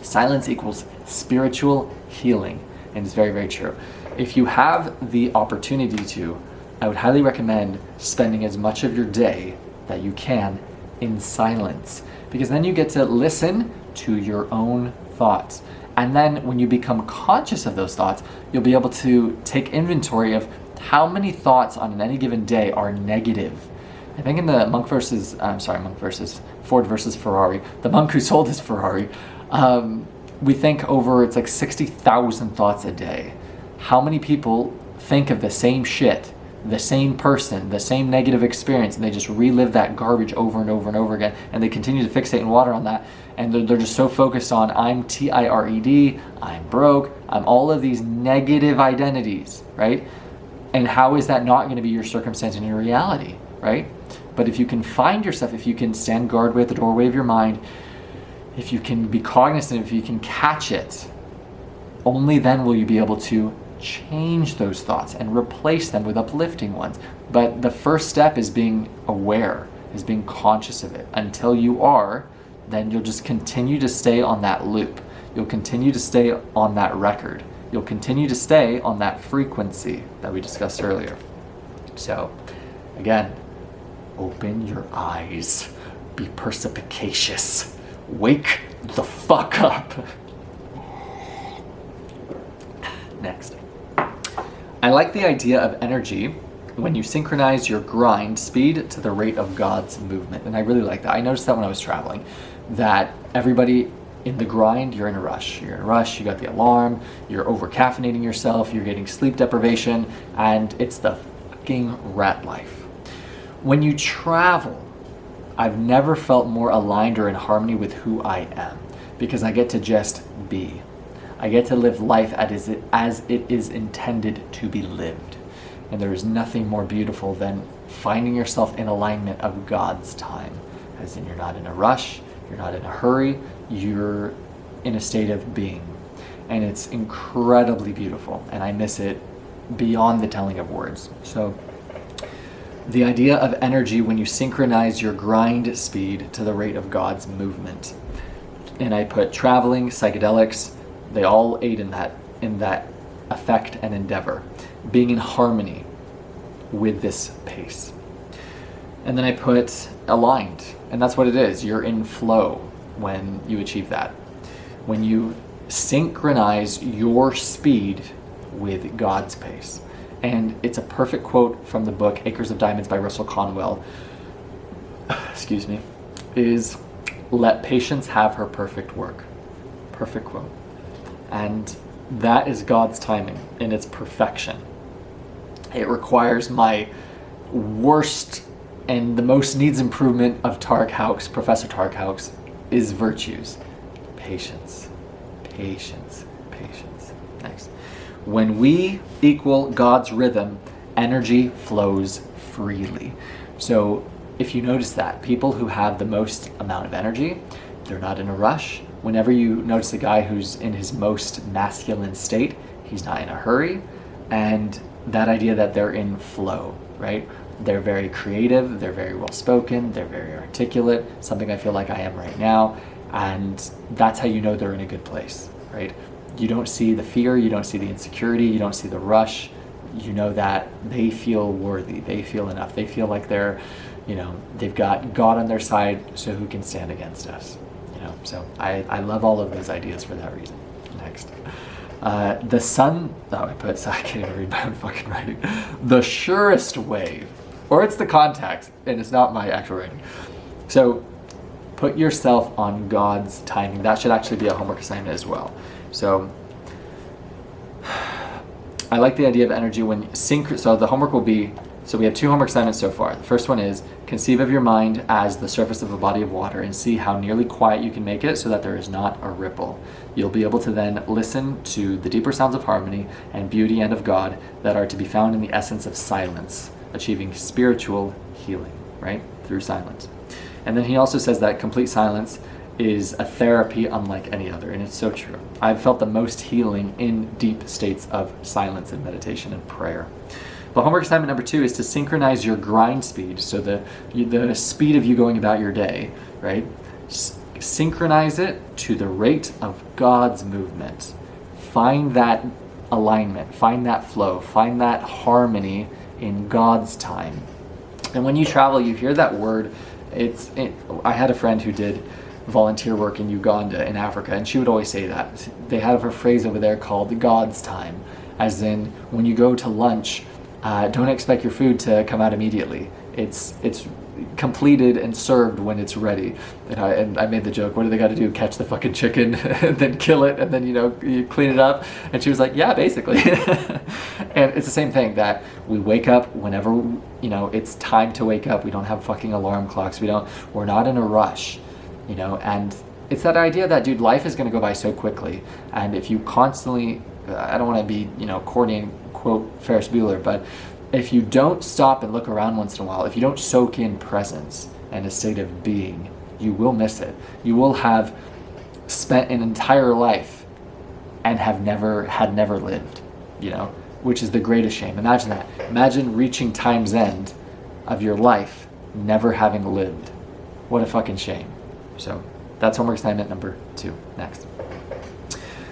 Silence equals spiritual healing, and it's very, very true. If you have the opportunity to, I would highly recommend spending as much of your day that you can in silence, because then you get to listen to your own thoughts. And then when you become conscious of those thoughts, you'll be able to take inventory of how many thoughts on any given day are negative. I think in the Ford versus Ferrari, the monk who sold his Ferrari, we think over, it's like 60,000 thoughts a day. How many people think of the same shit, the same person, the same negative experience, and they just relive that garbage over and over and over again, and they continue to fixate and water on that, and they're just so focused on I'm tired, I'm broke, I'm all of these negative identities, right? And how is that not going to be your circumstance and your reality, right? But if you can find yourself, if you can stand guardway at the doorway of your mind, if you can be cognizant, if you can catch it, only then will you be able to change those thoughts and replace them with uplifting ones. But the first step is being aware, is being conscious of it. Until you are, then you'll just continue to stay on that loop. You'll continue to stay on that record. You'll continue to stay on that frequency that we discussed earlier. So, again, open your eyes. Be perspicacious. Wake the fuck up. Next. I like the idea of energy when you synchronize your grind speed to the rate of God's movement. And I really like that. I noticed that when I was traveling, that everybody in the grind, you're in a rush. You're in a rush, you got the alarm, you're over caffeinating yourself, you're getting sleep deprivation, and it's the fucking rat life. When you travel, I've never felt more aligned or in harmony with who I am, because I get to just be. I get to live life as it is intended to be lived. And there is nothing more beautiful than finding yourself in alignment of God's time. As in, you're not in a rush, you're not in a hurry, you're in a state of being. And it's incredibly beautiful, and I miss it beyond the telling of words. So the idea of energy when you synchronize your grind speed to the rate of God's movement. And I put traveling, psychedelics, they all aid in that effect and endeavor. Being in harmony with this pace. And then I put aligned, and that's what it is. You're in flow when you achieve that. When you synchronize your speed with God's pace. And it's a perfect quote from the book Acres of Diamonds by Russell Conwell. Excuse me. Is, "Let patience have her perfect work." Perfect quote. And that is God's timing in its perfection. It requires my worst and the most needs improvement of Professor Targhauks, is virtues. Patience, patience, patience. Next. When we equal God's rhythm, energy flows freely. So if you notice that, people who have the most amount of energy, they're not in a rush. Whenever you notice a guy who's in his most masculine state, he's not in a hurry. And that idea that they're in flow, right? They're very creative, they're very well spoken, they're very articulate, something I feel like I am right now. And that's how you know they're in a good place, right? You don't see the fear, you don't see the insecurity, you don't see the rush. You know that they feel worthy, they feel enough, they feel like they're, they've got God on their side, so who can stand against us? So I love all of those ideas for that reason. Next. The sun, I can't even read my own fucking writing. The surest way, or it's the context, and it's not my actual writing. So put yourself on God's timing. That should actually be a homework assignment as well. So I like the idea of energy when so the homework will be, so we have 2 homework assignments so far. The first one is conceive of your mind as the surface of a body of water and see how nearly quiet you can make it so that there is not a ripple. You'll be able to then listen to the deeper sounds of harmony and beauty and of God that are to be found in the essence of silence, achieving spiritual healing, right? Through silence. And then he also says that complete silence is a therapy unlike any other, and it's so true. I've felt the most healing in deep states of silence and meditation and prayer. But homework assignment number 2 is to synchronize your grind speed, so the speed of you going about your day, right? Synchronize it to the rate of God's movement. Find that alignment, find that flow, find that harmony in God's time. And when you travel, you hear that word. I had a friend who did volunteer work in Uganda, in Africa, and she would always say that. They have a phrase over there called God's time, as in when you go to lunch, don't expect your food to come out immediately. It's completed and served when it's ready. And I made the joke, what do they got to do? Catch the fucking chicken and then kill it and then, you clean it up? And she was like, yeah, basically. And it's the same thing, that we wake up whenever, it's time to wake up. We don't have fucking alarm clocks. We're not in a rush, and it's that idea that, dude, life is going to go by so quickly. And if you constantly, I don't want to be, corny and quote Ferris Bueller, but if you don't stop and look around once in a while, if you don't soak in presence and a state of being, you will miss it. You will have spent an entire life and have never lived, which is the greatest shame. Imagine that. Imagine reaching time's end of your life, never having lived. What a fucking shame. So that's homework assignment number 2. Next.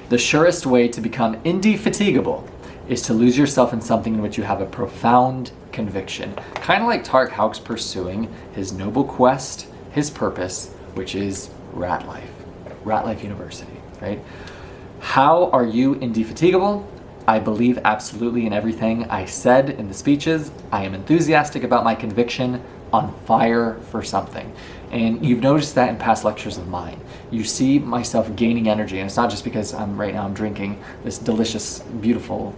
The surest way to become indefatigable is to lose yourself in something in which you have a profound conviction. Kind of like Targhauks pursuing his noble quest, his purpose, which is Ratlife University, right? How are you indefatigable? I believe absolutely in everything I said in the speeches. I am enthusiastic about my conviction, on fire for something. And you've noticed that in past lectures of mine. You see myself gaining energy, and it's not just because right now I'm drinking this delicious, beautiful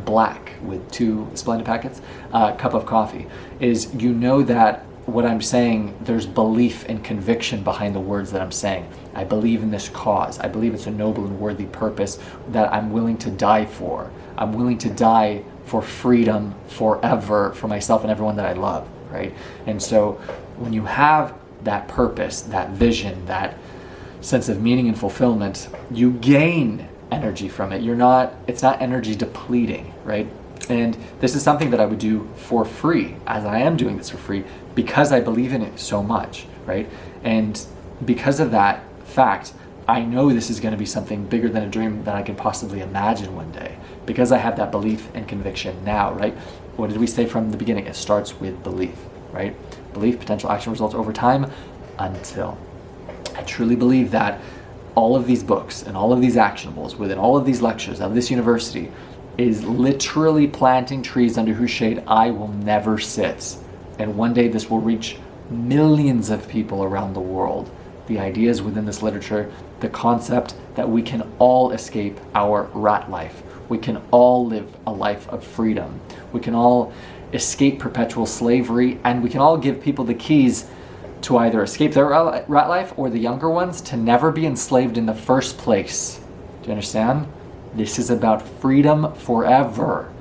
black with 2 Splenda packets, cup of coffee, is you know that what I'm saying, there's belief and conviction behind the words that I'm saying. I believe in this cause. I believe it's a noble and worthy purpose that I'm willing to die for. I'm willing to die for freedom forever for myself and everyone that I love, right? And so when you have that purpose, that vision, that sense of meaning and fulfillment, you gain energy from it. It's not energy depleting, right? And this is something that I would do for free, as I am doing this for free, because I believe in it so much, right? And because of that fact, I know this is going to be something bigger than a dream that I can possibly imagine one day, because I have that belief and conviction now, right? What did we say from the beginning? It starts with belief, right? Belief, potential action, results over time, until. I truly believe that all of these books and all of these actionables within all of these lectures of this university is literally planting trees under whose shade I will never sit. And one day this will reach millions of people around the world. The ideas within this literature, the concept that we can all escape our rat life. We can all live a life of freedom. We can all escape perpetual slavery, and we can all give people the keys to either escape their rat life, or the younger ones to never be enslaved in the first place. Do you understand? This is about freedom forever.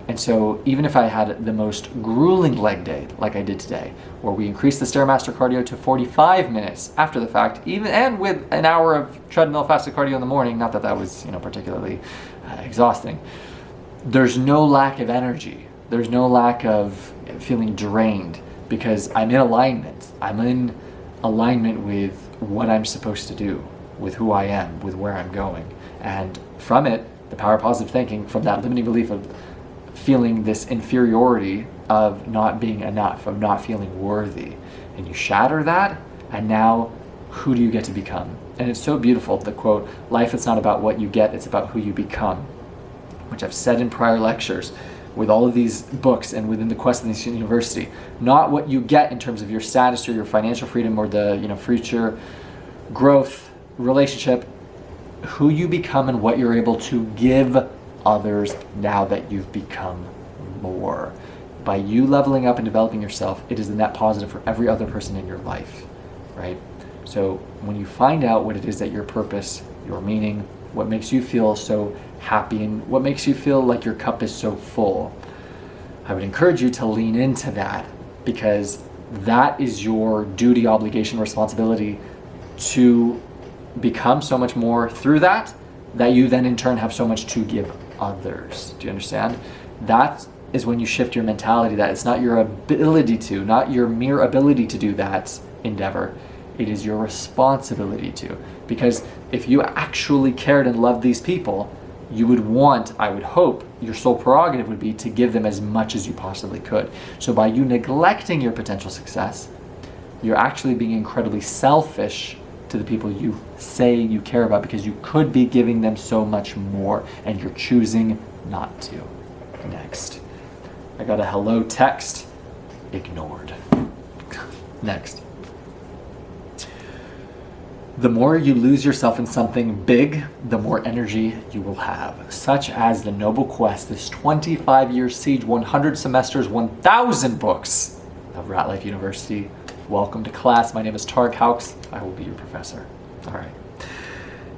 And so even if I had the most grueling leg day like I did today, where we increased the Stairmaster cardio to 45 minutes after the fact, and with an hour of treadmill fasted cardio in the morning, not that that was particularly exhausting, there's no lack of energy. There's no lack of feeling drained, because I'm in alignment. I'm in alignment with what I'm supposed to do, with who I am, with where I'm going. And from it, the power of positive thinking, from that limiting belief of feeling this inferiority of not being enough, of not feeling worthy. And you shatter that, and now who do you get to become? And it's so beautiful, the quote, life is not about what you get, it's about who you become, which I've said in prior lectures with all of these books and within the quest of this university. Not what you get in terms of your status or your financial freedom or the future growth, relationship, who you become and what you're able to give others now that you've become more. By you leveling up and developing yourself, it is a net positive for every other person in your life, right? So when you find out what it is that your purpose, your meaning, what makes you feel so happy and what makes you feel like your cup is so full, I would encourage you to lean into that, because that is your duty, obligation, responsibility to become so much more through that you then in turn have so much to give others. Do you understand? That is when you shift your mentality, that it's not your ability to, not your mere ability to do that endeavor. It is your responsibility to. Because if you actually cared and loved these people, you would want, I would hope, your sole prerogative would be to give them as much as you possibly could. So by you neglecting your potential success, you're actually being incredibly selfish to the people you say you care about, because you could be giving them so much more and you're choosing not to. Next. I got a hello text. Ignored. Next. The more you lose yourself in something big, the more energy you will have. Such as the noble quest, this 25-year siege, 100 semesters, 1,000 books of Ratlife University. Welcome to class. My name is Tarek Haux. I will be your professor. All right.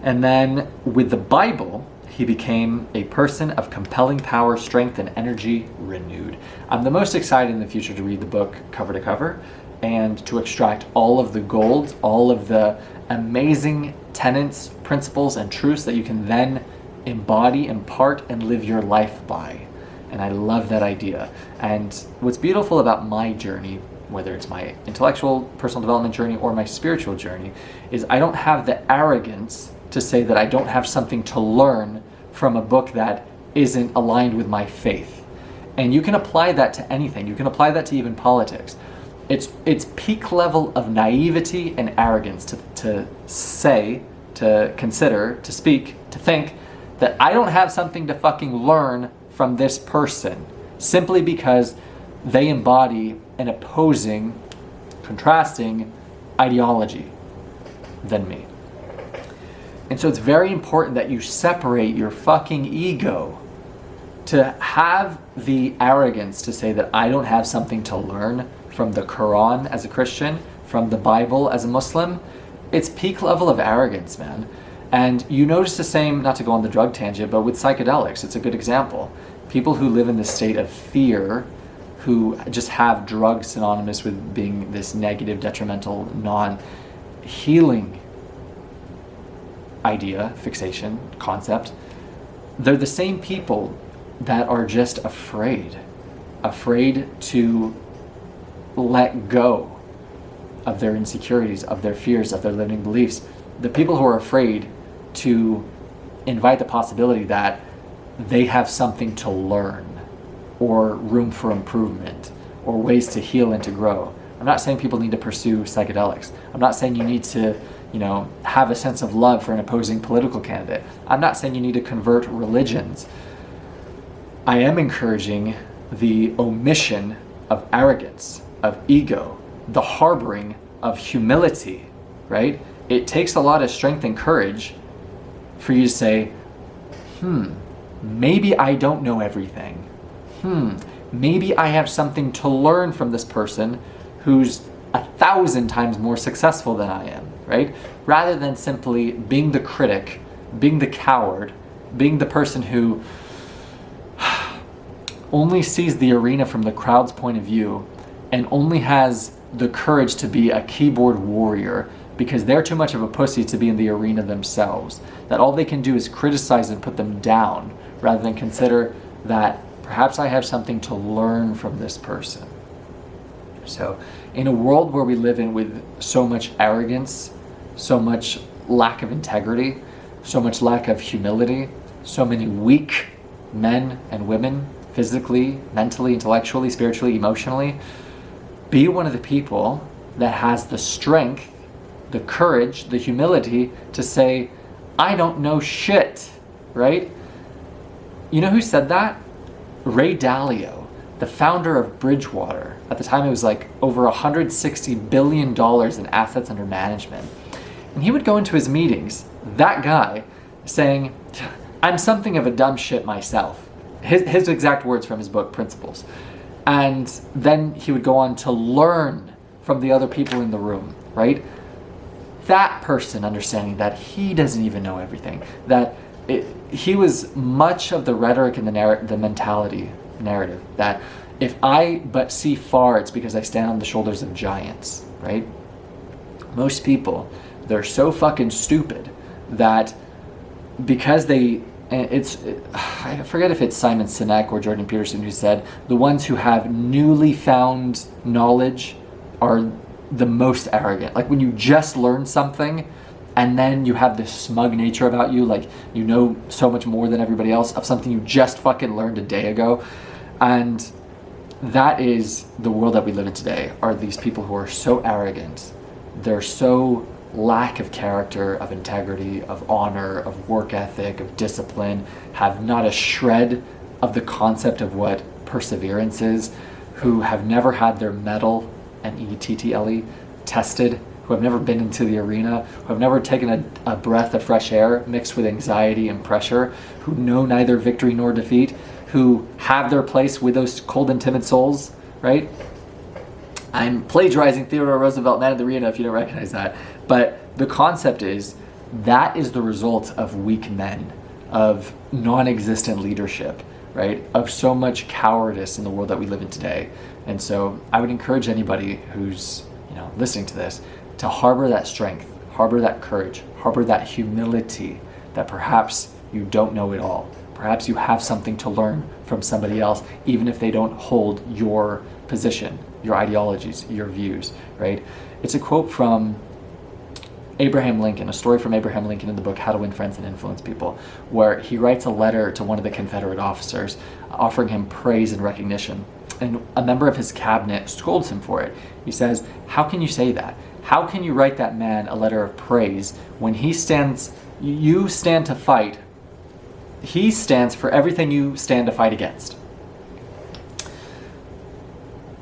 And then with the Bible, he became a person of compelling power, strength, and energy renewed. I'm the most excited in the future to read the book cover to cover and to extract all of the gold, all of the amazing tenets, principles, and truths that you can then embody, impart, and live your life by. And I love that idea. And what's beautiful about my journey, whether it's my intellectual personal development journey or my spiritual journey, is I don't have the arrogance to say that I don't have something to learn from a book that isn't aligned with my faith. And you can apply that to anything. You can apply that to even politics. It's peak level of naivety and arrogance to say, to consider, to speak, to think that I don't have something to fucking learn from this person simply because they embody an opposing, contrasting ideology than me. And so it's very important that you separate your fucking ego. To have the arrogance to say that I don't have something to learn from the Quran as a Christian, from the Bible as a Muslim, it's peak level of arrogance, man. And you notice the same, not to go on the drug tangent, but with psychedelics, it's a good example. People who live in this state of fear, who just have drugs synonymous with being this negative, detrimental, non-healing idea, fixation, concept, they're the same people that are just afraid to let go of their insecurities, of their fears, of their limiting beliefs. The people who are afraid to invite the possibility that they have something to learn, or room for improvement, or ways to heal and to grow. I'm not saying people need to pursue psychedelics. I'm not saying you need to, have a sense of love for an opposing political candidate. I'm not saying you need to convert religions. I am encouraging the omission of arrogance, of ego, the harboring of humility, right? It takes a lot of strength and courage for you to say, maybe I don't know everything. Maybe I have something to learn from this person who's 1,000 times more successful than I am, right? Rather than simply being the critic, being the coward, being the person who only sees the arena from the crowd's point of view and only has the courage to be a keyboard warrior because they're too much of a pussy to be in the arena themselves. That all they can do is criticize and put them down rather than consider that perhaps I have something to learn from this person. So in a world where we live in with so much arrogance, so much lack of integrity, so much lack of humility, so many weak men and women, physically, mentally, intellectually, spiritually, emotionally, be one of the people that has the strength, the courage, the humility to say, I don't know shit, right? You know who said that? Ray Dalio, the founder of Bridgewater. At the time it was like over $160 billion in assets under management. And he would go into his meetings, that guy, saying, I'm something of a dumb shit myself. His exact words from his book, Principles. And then he would go on to learn from the other people in the room, right? That person understanding that he doesn't even know everything, that he was much of the rhetoric and the mentality narrative, that if I but see far, it's because I stand on the shoulders of giants, right? Most people, they're so fucking stupid that because I forget if it's Simon Sinek or Jordan Peterson who said, the ones who have newly found knowledge are the most arrogant. Like when you just learn something and then you have this smug nature about you, like you know so much more than everybody else of something you just fucking learned a day ago. And that is the world that we live in today, are these people who are so arrogant. They're so lack of character, of integrity, of honor, of work ethic, of discipline, have not a shred of the concept of what perseverance is, who have never had their mettle, METTLE, tested, who have never been into the arena, who have never taken a breath of fresh air mixed with anxiety and pressure, who know neither victory nor defeat, who have their place with those cold and timid souls, right? I'm plagiarizing Theodore Roosevelt, Man in the Arena, if you don't recognize that. But the concept is, that is the result of weak men, of non-existent leadership, right? Of so much cowardice in the world that we live in today. And so I would encourage anybody who's, listening to this to harbor that strength, harbor that courage, harbor that humility that perhaps you don't know it all. Perhaps you have something to learn from somebody else, even if they don't hold your position, your ideologies, your views, right? It's a quote from Abraham Lincoln, a story from Abraham Lincoln in the book How to Win Friends and Influence People, where he writes a letter to one of the Confederate officers offering him praise and recognition. And a member of his cabinet scolds him for it. He says, how can you say that? How can you write that man a letter of praise when you stand to fight? He stands for everything you stand to fight against.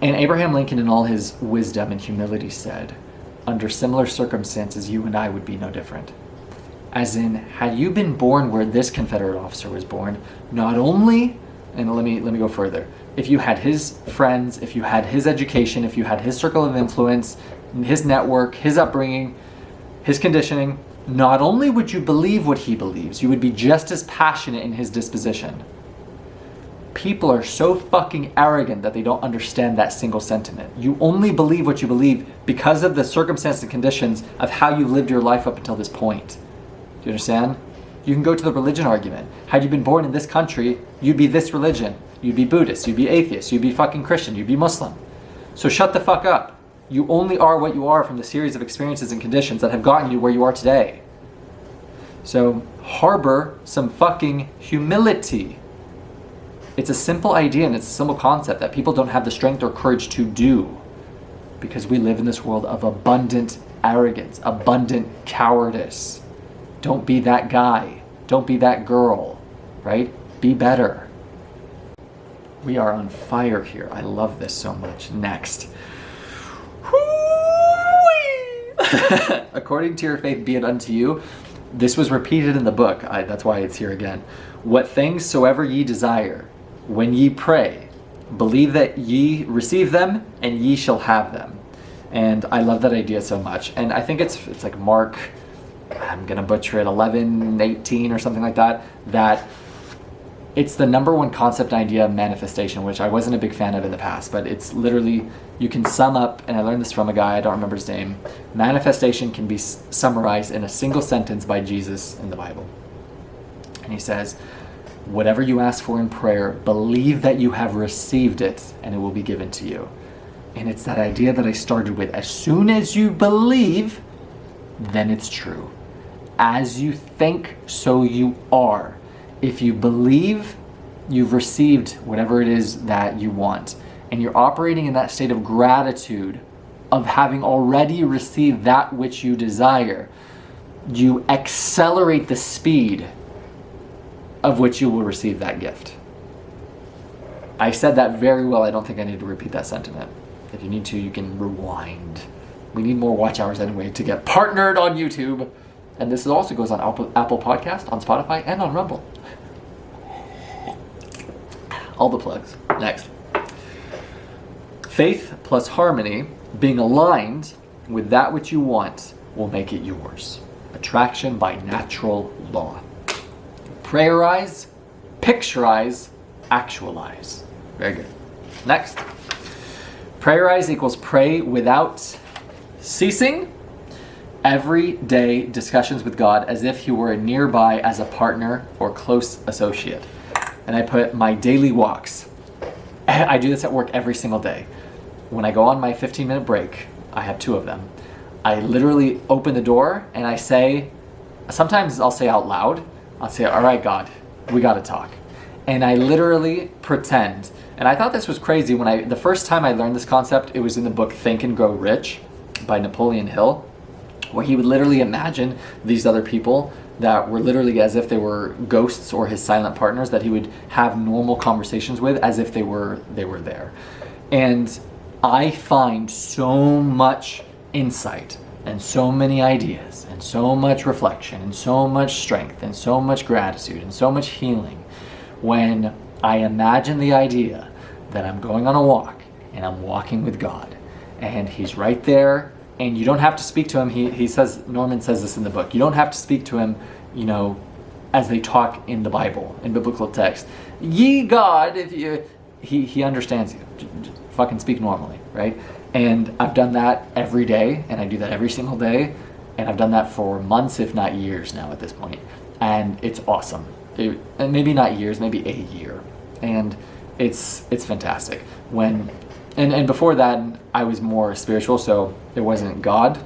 And Abraham Lincoln, in all his wisdom and humility, said, under similar circumstances, you and I would be no different. As in, had you been born where this Confederate officer was born, not only, and let me go further, if you had his friends, if you had his education, if you had his circle of influence, his network, his upbringing, his conditioning, not only would you believe what he believes, you would be just as passionate in his disposition. People are so fucking arrogant that they don't understand that single sentiment. You only believe what you believe because of the circumstances and conditions of how you've lived your life up until this point. Do you understand? You can go to the religion argument. Had you been born in this country, you'd be this religion. You'd be Buddhist, you'd be atheist, you'd be fucking Christian, you'd be Muslim. So shut the fuck up. You only are what you are from the series of experiences and conditions that have gotten you where you are today. So harbor some fucking humility. It's a simple idea and it's a simple concept that people don't have the strength or courage to do because we live in this world of abundant arrogance, abundant cowardice. Don't be that guy. Don't be that girl, right? Be better. We are on fire here. I love this so much. Next. According to your faith be it unto you. This was repeated in the book. That's why it's here again. What things soever ye desire, when ye pray, believe that ye receive them, and ye shall have them. And I love that idea so much. And I think it's like Mark, I'm gonna butcher it, 11:18 or something like that, that it's the number one concept idea of manifestation, which I wasn't a big fan of in the past, but it's literally, you can sum up, and I learned this from a guy, I don't remember his name, manifestation can be summarized in a single sentence by Jesus in the Bible. And he says, whatever you ask for in prayer, believe that you have received it, and it will be given to you. And it's that idea that I started with. As soon as you believe, then it's true. As you think, so you are. If you believe, you've received whatever it is that you want. And you're operating in that state of gratitude of having already received that which you desire. You accelerate the speed of which you will receive that gift. I said that very well. I don't think I need to repeat that sentiment. If you need to, you can rewind. We need more watch hours anyway to get partnered on YouTube. And this also goes on Apple Podcast, on Spotify, and on Rumble. All the plugs. Next. Faith plus harmony, being aligned with that which you want, will make it yours. Attraction by natural law. Prayerize, picturize, actualize. Very good. Next. Prayerize equals pray without ceasing. Everyday discussions with God as if He were nearby as a partner or close associate. And I put my daily walks. I do this at work every single day. When I go on my 15-minute break, I have 2 of them. I literally open the door and I say, sometimes I'll say out loud, I'll say, all right, God, we got to talk. And I literally pretend. And I thought this was crazy when the first time I learned this concept, it was in the book Think and Grow Rich by Napoleon Hill, where he would literally imagine these other people that were literally as if they were ghosts or his silent partners that he would have normal conversations with as if they were there. And I find so much insight and so many ideas and so much reflection and so much strength and so much gratitude and so much healing when I imagine the idea that I'm going on a walk and I'm walking with God and He's right there. And you don't have to speak to him. He says, Norman says this in the book, you don't have to speak to him, as they talk in the Bible, in biblical text. Ye God, he understands you. Just fucking speak normally, right? And I've done that every day, and I do that every single day, and I've done that for months, if not years now at this point. And it's awesome. And maybe not years, maybe a year. And it's fantastic. And before that, I was more spiritual, so it wasn't God,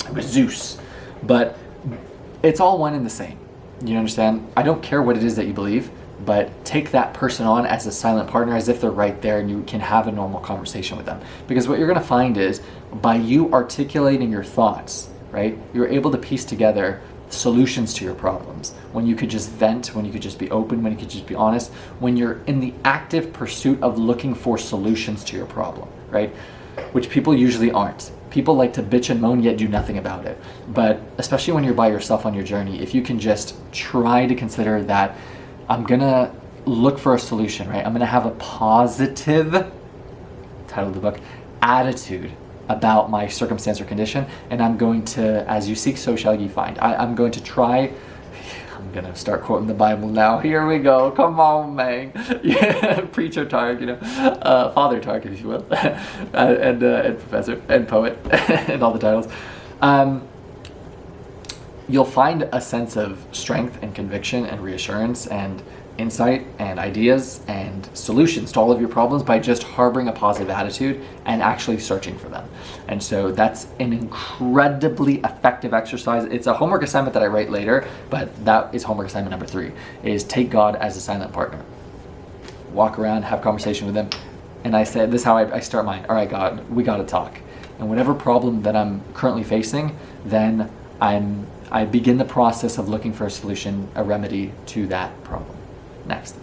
it was Zeus. But it's all one and the same. You understand? I don't care what it is that you believe, but take that person on as a silent partner as if they're right there and you can have a normal conversation with them. Because what you're going to find is, by you articulating your thoughts, right, you're able to piece together solutions to your problems. When you could just vent, when you could just be open, when you could just be honest, when you're in the active pursuit of looking for solutions to your problem, right? Which people usually aren't. People like to bitch and moan yet do nothing about it. But especially when you're by yourself on your journey, if you can just try to consider that I'm gonna look for a solution, right? I'm gonna have a positive, title of the book, attitude about my circumstance or condition, and I'm going to, as you seek, so shall you find. I'm going to try. I'm gonna start quoting the Bible now. Here we go. Come on, man. Yeah, preacher Targ, Father Targ, if you will, and professor and poet, and all the titles. You'll find a sense of strength and conviction and reassurance and insight and ideas and solutions to all of your problems by just harboring a positive attitude and actually searching for them. And so that's an incredibly effective exercise. It's a homework assignment that I write later, but that is homework assignment number 3, is take God as a silent partner. Walk around, have conversation with him. And I said, this is how I start mine. All right, God, we got to talk. And whatever problem that I'm currently facing, then I begin the process of looking for a solution, a remedy to that problem. Next.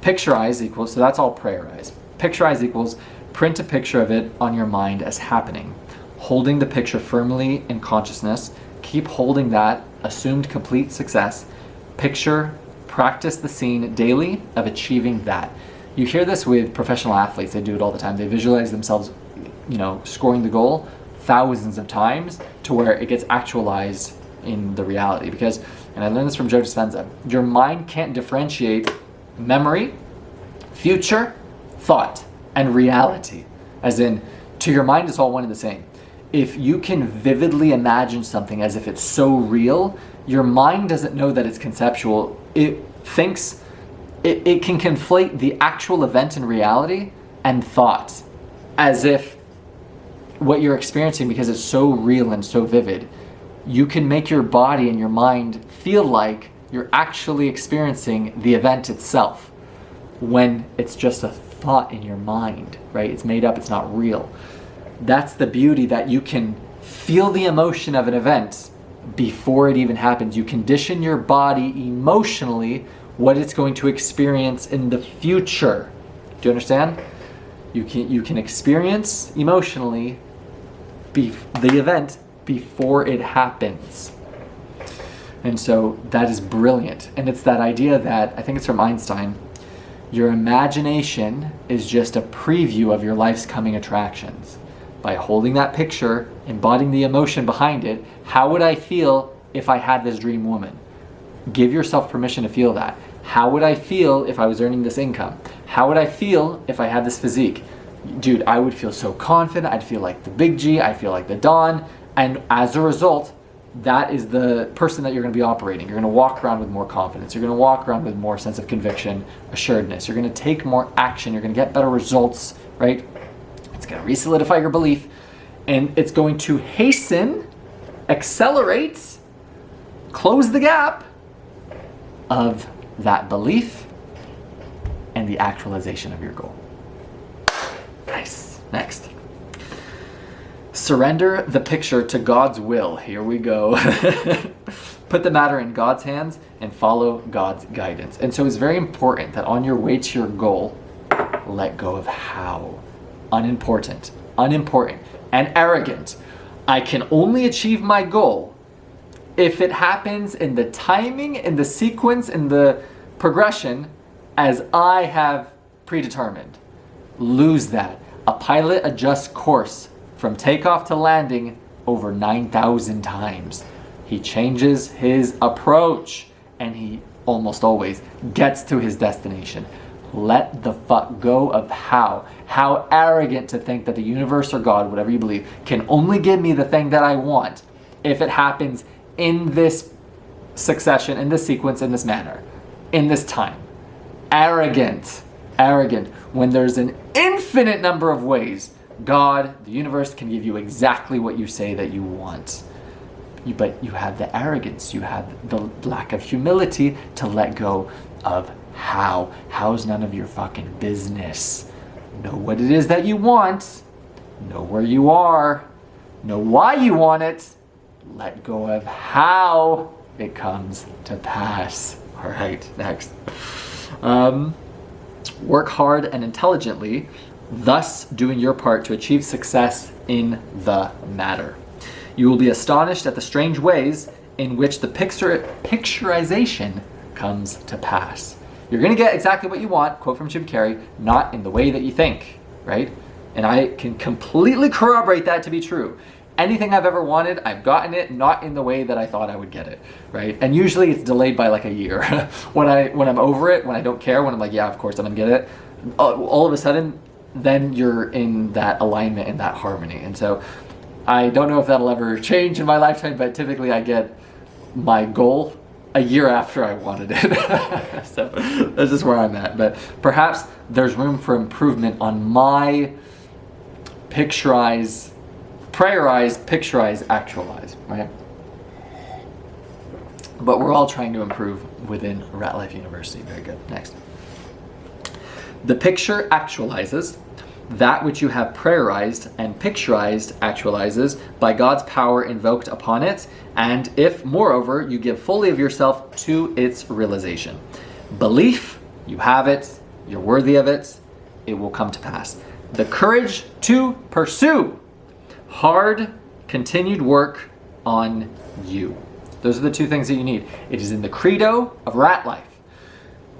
Pictureize equals, so that's all prayereize. Pictureize equals print a picture of it on your mind as happening. Holding the picture firmly in consciousness. Keep holding that, assumed complete success. Picture, practice the scene daily of achieving that. You hear this with professional athletes, they do it all the time. They visualize themselves, scoring the goal thousands of times to where it gets actualized in the reality. Because, and I learned this from Joe Dispenza, your mind can't differentiate memory, future, thought, and reality. As in, to your mind, it's all one and the same. If you can vividly imagine something as if it's so real, your mind doesn't know that it's conceptual. It thinks it can conflate the actual event in reality and thought as if what you're experiencing, because it's so real and so vivid, you can make your body and your mind feel like you're actually experiencing the event itself when it's just a thought in your mind, right? It's made up, it's not real. That's the beauty, that you can feel the emotion of an event before it even happens. You condition your body emotionally what it's going to experience in the future. Do you understand? You can experience emotionally the event before it happens. And so that is brilliant. And it's that idea that, I think it's from Einstein, your imagination is just a preview of your life's coming attractions. By holding that picture, embodying the emotion behind it, how would I feel if I had this dream woman? Give yourself permission to feel that. How would I feel if I was earning this income? How would I feel if I had this physique? Dude, I would feel so confident. I'd feel like the big G. I'd feel like the Don. And as a result, that is the person that you're going to be operating. You're going to walk around with more confidence. You're going to walk around with more sense of conviction, assuredness. You're going to take more action. You're going to get better results, right? It's going to re-solidify your belief. And it's going to hasten, accelerate, close the gap of that belief and the actualization of your goal. Nice. Next. Surrender the picture to God's will. Here we go. Put the matter in God's hands and follow God's guidance. And so it's very important that on your way to your goal, let go of how. Unimportant, and arrogant. I can only achieve my goal if it happens in the timing, in the sequence, in the progression as I have predetermined. Lose that. A pilot adjusts course from takeoff to landing over 9,000 times. He changes his approach and he almost always gets to his destination. Let the fuck go of how. How arrogant to think that the universe or God, whatever you believe, can only give me the thing that I want if it happens in this succession, in this sequence, in this manner, in this time. Arrogant. When there's an infinite number of ways God, the universe, can give you exactly what you say that you want. But you have the arrogance, you have the lack of humility to let go of how. How's none of your fucking business. Know what it is that you want. Know where you are. Know why you want it. Let go of how it comes to pass. All right, next. Work hard and intelligently, thus doing your part to achieve success in the matter. You will be astonished at the strange ways in which the picturization comes to pass. You're going to get exactly what you want, quote from Jim Carrey, not in the way that you think, right? And I can completely corroborate that to be true. Anything I've ever wanted, I've gotten it, not in the way that I thought I would get it, right? And usually it's delayed by like a year. when I'm over it, when I don't care, when I'm like, yeah, of course I'm gonna get it, all of a sudden, then you're in that alignment, in that harmony. And so I don't know if that'll ever change in my lifetime, but typically I get my goal a year after I wanted it. So that's just where I'm at. But perhaps there's room for improvement on my prayerize, picturize, actualize, right? But we're all trying to improve within Ratlife University. Very good. Next. The picture actualizes that which you have prayerized, and picturized actualizes by God's power invoked upon it, and if, moreover, you give fully of yourself to its realization. Belief, you have it, you're worthy of it, it will come to pass. The courage to pursue hard, continued work on you. Those are the two things that you need. It is in the credo of Ratlife.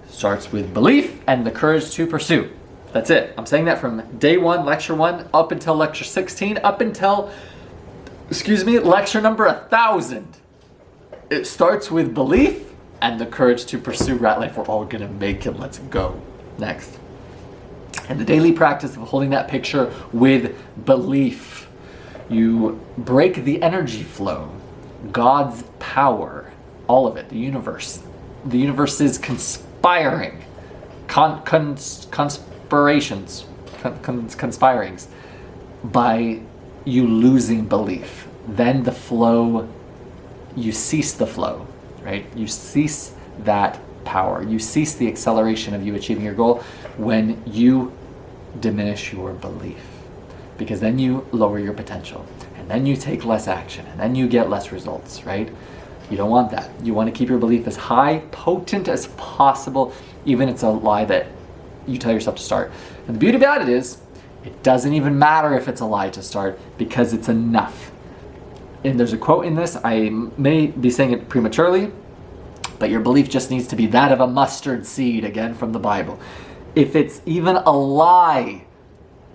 Starts with belief and the courage to pursue. That's it. I'm saying that from day 1, lecture 1, up until lecture 16, up until, lecture number 1,000. It starts with belief and the courage to pursue Ratlife. We're all gonna make it. Let's go. Next. And the daily practice of holding that picture with belief. You break the energy flow, God's power, all of it, the universe. The universe is conspiring, conspirings by you losing belief. Then the flow, you cease the flow, right? You cease that power. You cease the acceleration of you achieving your goal when you diminish your belief. Because then you lower your potential, and then you take less action, and then you get less results, right? You don't want that. You want to keep your belief as high, potent as possible, even if it's a lie that you tell yourself to start. And the beauty about it is, it doesn't even matter if it's a lie to start, because it's enough. And there's a quote in this, I may be saying it prematurely, but your belief just needs to be that of a mustard seed, again from the Bible. If it's even a lie,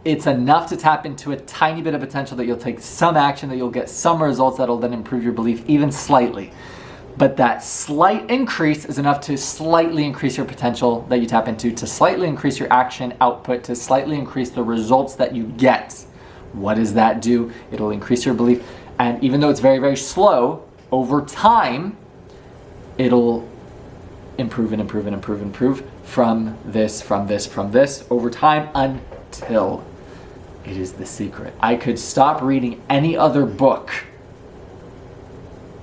it's enough to tap into a tiny bit of potential that you'll take some action, that you'll get some results that'll then improve your belief even slightly. But that slight increase is enough to slightly increase your potential that you tap into, to slightly increase your action output, to slightly increase the results that you get. What does that do? It'll increase your belief. And even though it's very, very slow, over time, it'll improve and improve and improve and improve from this, over time until it is the secret. I could stop reading any other book,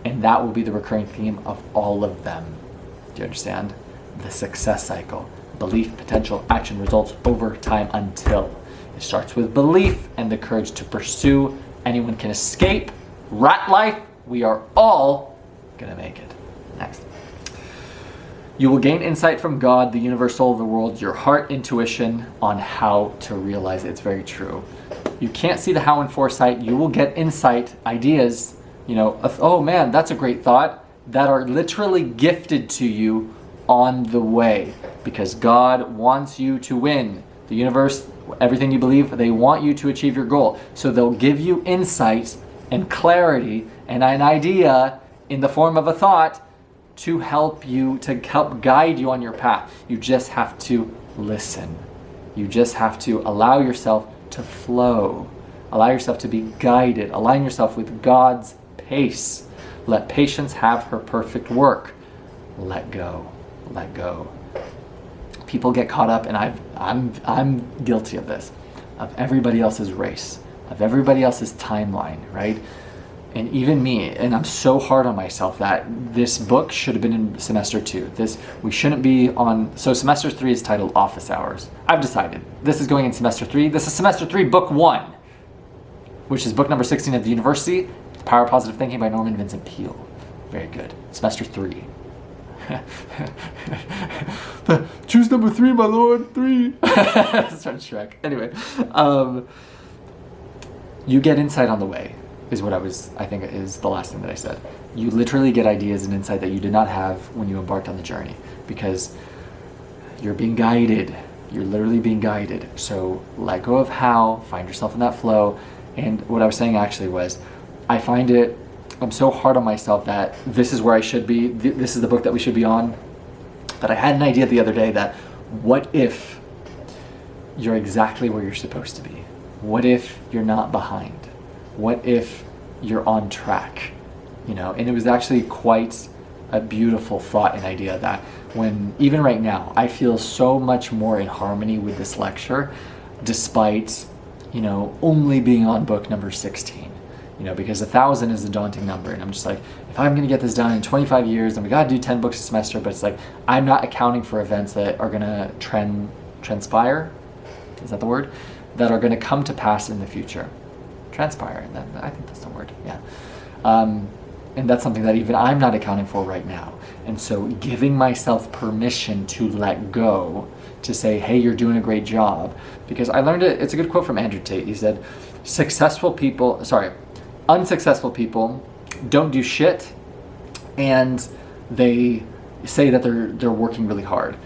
and that will be the recurring theme of all of them. Do you understand? The success cycle. Belief, potential, action, results, over time until. It starts with belief and the courage to pursue. Anyone can escape. Ratlife, we are all gonna make it. Next. You will gain insight from God, the universe, soul of the world, your heart intuition on how to realize it. It's very true. You can't see the how in foresight. You will get insight, ideas, of, oh man, that's a great thought, that are literally gifted to you on the way, because God wants you to win. The universe, everything you believe, they want you to achieve your goal. So they'll give you insight and clarity and an idea in the form of a thought to help you, to help guide you on your path. You just have to listen. You just have to allow yourself to flow. Allow yourself to be guided. Align yourself with God's pace. Let patience have her perfect work. Let go. Let go. People get caught up, and I'm guilty of this, of everybody else's race, of everybody else's timeline, right? And even me, and I'm so hard on myself that this book should have been in semester 2. We shouldn't be on, so semester 3 is titled Office Hours. I've decided, this is going in semester 3. This is semester 3, book 1, which is book number 16 at the university, The Power of Positive Thinking by Vincent Peale. Very good. Semester 3. Choose number 3, my lord, 3. That's from Shrek. Anyway, you get insight on the way, is what I think is the last thing that I said. You literally get ideas and insight that you did not have when you embarked on the journey, because you're being guided. You're literally being guided. So let go of how, find yourself in that flow. And what I was saying actually was, I'm so hard on myself that this is where I should be, this is the book that we should be on, that I had an idea the other day that, what if you're exactly where you're supposed to be? What if you're not behind? What if you're on track? You know, and it was actually quite a beautiful thought and idea that when, even right now, I feel so much more in harmony with this lecture, despite, you know, only being on book number 16. You know, because 1,000 is a daunting number, and I'm just like, if I'm gonna get this done in 25 years, then we gotta do 10 books a semester, but it's like, I'm not accounting for events that are gonna transpire, is that the word? That are gonna come to pass in the future. Transpire, I think that's the word, yeah. And that's something that even I'm not accounting for right now. And so giving myself permission to let go, to say, hey, you're doing a great job. Because I learned it's a good quote from Andrew Tate. He said, unsuccessful people don't do shit, and they say that they're working really hard.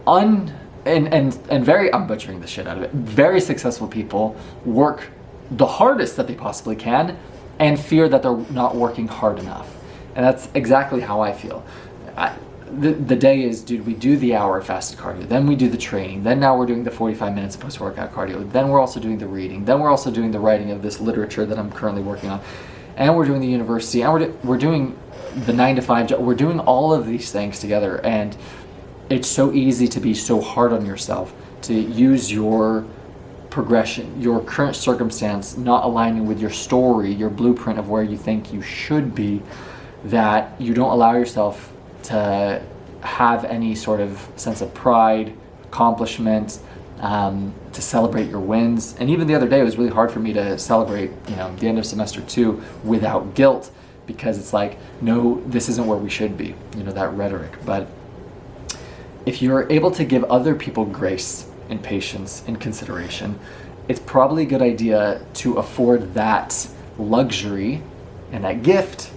And very, I'm butchering the shit out of it. Very successful people work the hardest that they possibly can and fear that they're not working hard enough. And that's exactly how I feel. The day is, dude, we do the hour of fasted cardio, then we do the training, then now we're doing the 45 minutes of post-workout cardio, then we're also doing the reading, then we're also doing the writing of this literature that I'm currently working on, and we're doing the university, and we're doing the 9-to-5 job. We're doing all of these things together, and it's so easy to be so hard on yourself, to use your progression, your current circumstance not aligning with your story, your blueprint of where you think you should be, that you don't allow yourself to have any sort of sense of pride, accomplishment, to celebrate your wins. And even the other day, it was really hard for me to celebrate, you know, the end of semester 2 without guilt, because it's like, no, this isn't where we should be, you know, that rhetoric. But if you're able to give other people grace and patience and consideration, it's probably a good idea to afford that luxury and that gift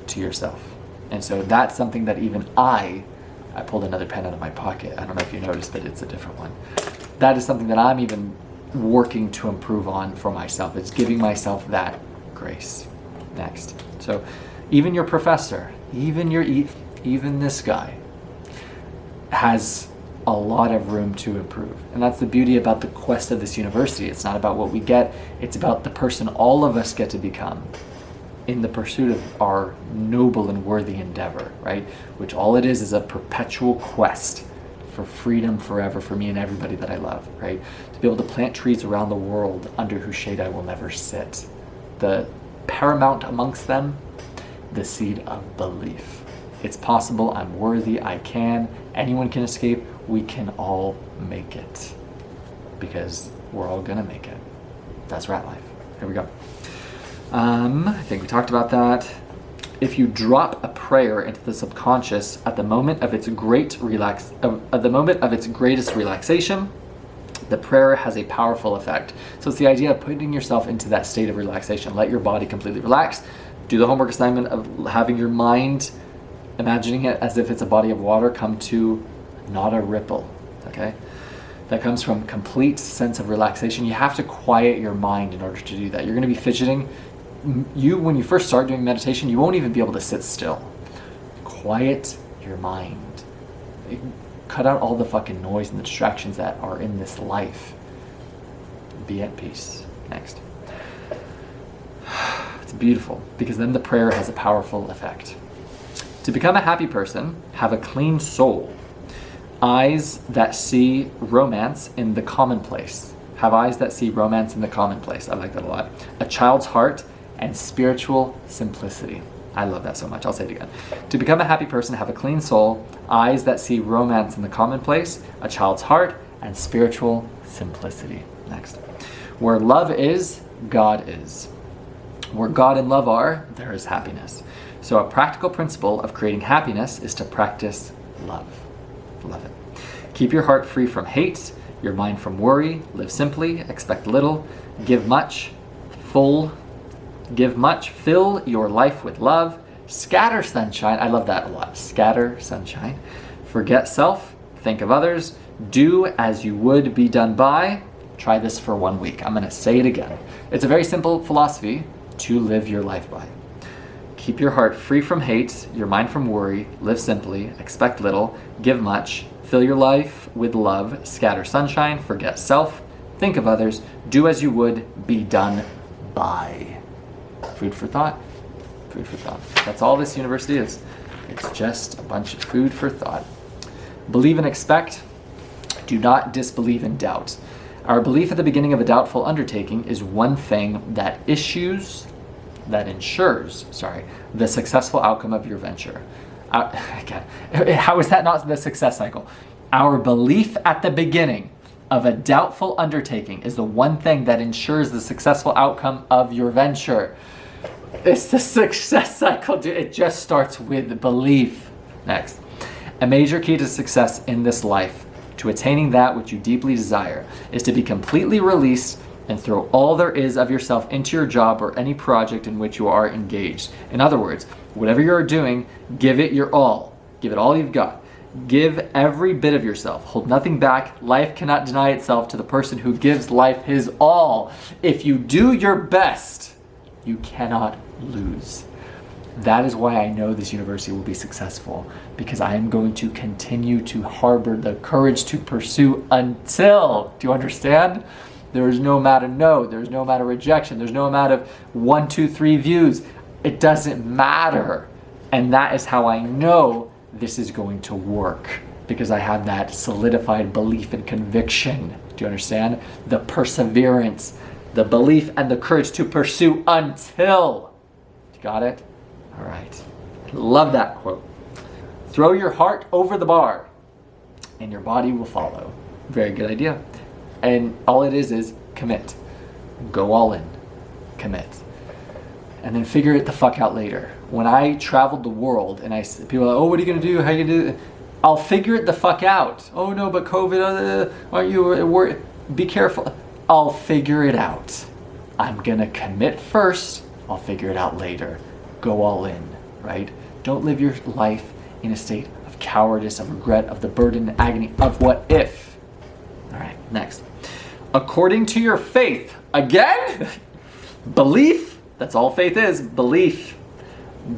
to yourself. And so that's something that even I pulled another pen out of my pocket. I don't know if you noticed, but it's a different one. That is something that I'm even working to improve on for myself. It's giving myself that grace. Next. So even your professor, even this guy has a lot of room to improve. And that's the beauty about the quest of this university. It's not about what we get, it's about the person all of us get to become in the pursuit of our noble and worthy endeavor, right? Which all it is a perpetual quest for freedom forever for me and everybody that I love, right? To be able to plant trees around the world under whose shade I will never sit. The paramount amongst them, the seed of belief. It's possible, I'm worthy, I can, anyone can escape, we can all make it. Because we're all gonna make it. That's Ratlife. Here we go. I think we talked about that. If you drop a prayer into the subconscious at the moment of its greatest relaxation, the prayer has a powerful effect. So it's the idea of putting yourself into that state of relaxation. Let your body completely relax. Do the homework assignment of having your mind, imagining it as if it's a body of water, come to not a ripple, okay? That comes from complete sense of relaxation. You have to quiet your mind in order to do that. You're gonna be fidgeting. When you first start doing meditation, you won't even be able to sit still. Quiet your mind. Cut out all the fucking noise and the distractions that are in this life. Be at peace. Next. It's beautiful, because then the prayer has a powerful effect. To become a happy person, have a clean soul. Eyes that see romance in the commonplace. Have eyes that see romance in the commonplace. I like that a lot. A child's heart and spiritual simplicity. I love that so much. I'll say it again. To become a happy person, have a clean soul, eyes that see romance in the commonplace, a child's heart, and spiritual simplicity. Next. Where love is, God is. Where God and love are, there is happiness. So a practical principle of creating happiness is to practice love. Love it. Keep your heart free from hate, your mind from worry, live simply, expect little, give much, full, give much, fill your life with love, scatter sunshine. I love that a lot. Scatter sunshine. Forget self, think of others, do as you would be done by. Try this for 1 week. I'm going to say it again. It's a very simple philosophy to live your life by. Keep your heart free from hate, your mind from worry, live simply, expect little, give much, fill your life with love, scatter sunshine, forget self, think of others, do as you would be done by. Food for thought. Food for thought. That's all this university is. It's just a bunch of food for thought. Believe and expect. Do not disbelieve and doubt. Our belief at the beginning of a doubtful undertaking is one thing that ensures the successful outcome of your venture. Again, how is that not the success cycle? Our belief at the beginning of a doubtful undertaking is the one thing that ensures the successful outcome of your venture. It's the success cycle, dude. It just starts with belief. Next. A major key to success in this life, to attaining that which you deeply desire, is to be completely released and throw all there is of yourself into your job or any project in which you are engaged. In other words, whatever you're doing, give it your all. Give it all you've got. Give every bit of yourself. Hold nothing back. Life cannot deny itself to the person who gives life his all. If you do your best, you cannot lose. That is why I know this university will be successful, because I am going to continue to harbor the courage to pursue until, do you understand? There is no amount of no, there's no amount of rejection, there's no amount of 1, 2, 3 views. It doesn't matter. And that is how I know this is going to work, because I have that solidified belief and conviction. Do you understand? The perseverance, the belief and the courage to pursue until. You got it? All right. Love that quote. Throw your heart over the bar and your body will follow. Very good idea. And all it is commit. Go all in. Commit. And then figure it the fuck out later. When I traveled the world and people are like, oh, what are you going to do? How are you going to do it? I'll figure it the fuck out. Oh no, but COVID, aren't you worried? Be careful. I'll figure it out. I'm going to commit first. I'll figure it out later. Go all in, right? Don't live your life in a state of cowardice, of regret, of the burden and agony of what if. All right, next. According to your faith, again, belief, that's all faith is, belief,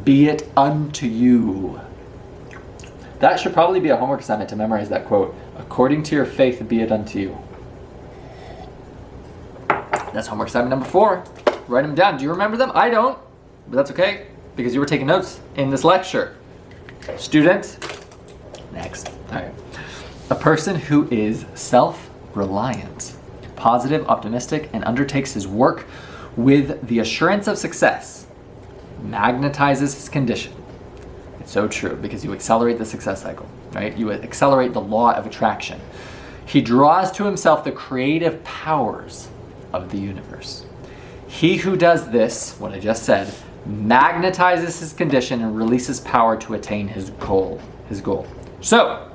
be it unto you. That should probably be a homework assignment to memorize that quote. According to your faith, be it unto you. That's homework assignment number 4. Write them down. Do you remember them? I don't, but that's okay, because you were taking notes in this lecture. Student, next. All right. A person who is self-reliant, positive, optimistic, and undertakes his work with the assurance of success magnetizes his condition. It's so true, because you accelerate the success cycle, right? You accelerate the law of attraction. He draws to himself the creative powers of the universe. He who does this, what I just said, magnetizes his condition and releases power to attain his goal. So,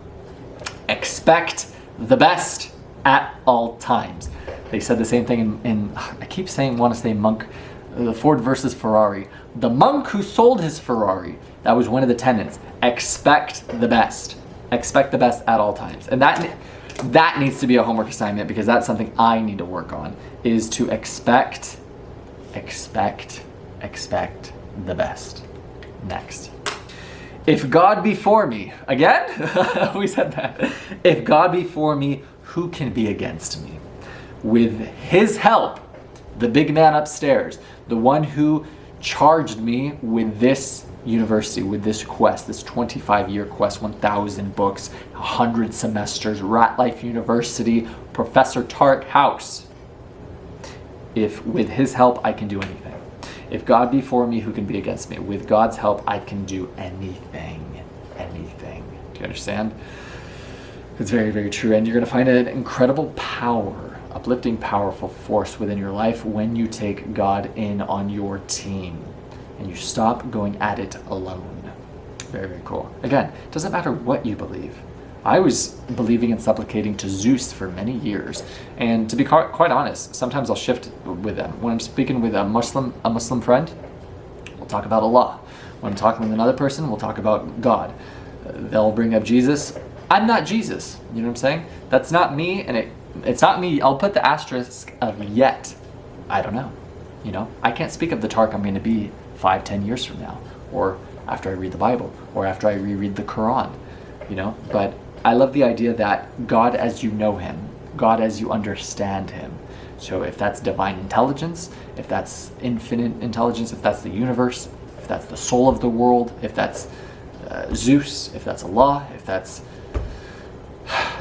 expect the best at all times. They said the same thing in I keep saying, want to say Monk, the Ford versus Ferrari. The monk who sold his Ferrari, that was one of the tenets. Expect the best. Expect the best at all times. And that needs to be a homework assignment, because that's something I need to work on, is to expect the best. Next. If God be for me, again, we said that. If God be for me, who can be against me? With his help, the big man upstairs, the one who charged me with this university, with this quest, this 25-year quest, 1,000 books, 100 semesters, Ratlife University, Professor Tark House. If with his help I can do anything. If God be for me, who can be against me? With God's help, I can do anything. Anything. Do you understand? It's very, very true. And you're going to find an incredible power, uplifting, powerful force within your life when you take God in on your team and you stop going at it alone. Very, very cool. Again, it doesn't matter what you believe. I was believing and supplicating to Zeus for many years. And to be quite honest, sometimes I'll shift with them. When I'm speaking with a Muslim friend, we'll talk about Allah. When I'm talking with another person, we'll talk about God. They'll bring up Jesus. I'm not Jesus. You know what I'm saying? That's not me, and it's not me. I'll put the asterisk of yet. I don't know. You know, I can't speak of the Tark I'm going to be 5-10 years from now, or after I read the Bible, or after I reread the Quran, you know. But I love the idea that God as you know him, God as you understand him. So if that's divine intelligence, if that's infinite intelligence, if that's the universe, if that's the soul of the world, if that's Zeus, if that's Allah, if that's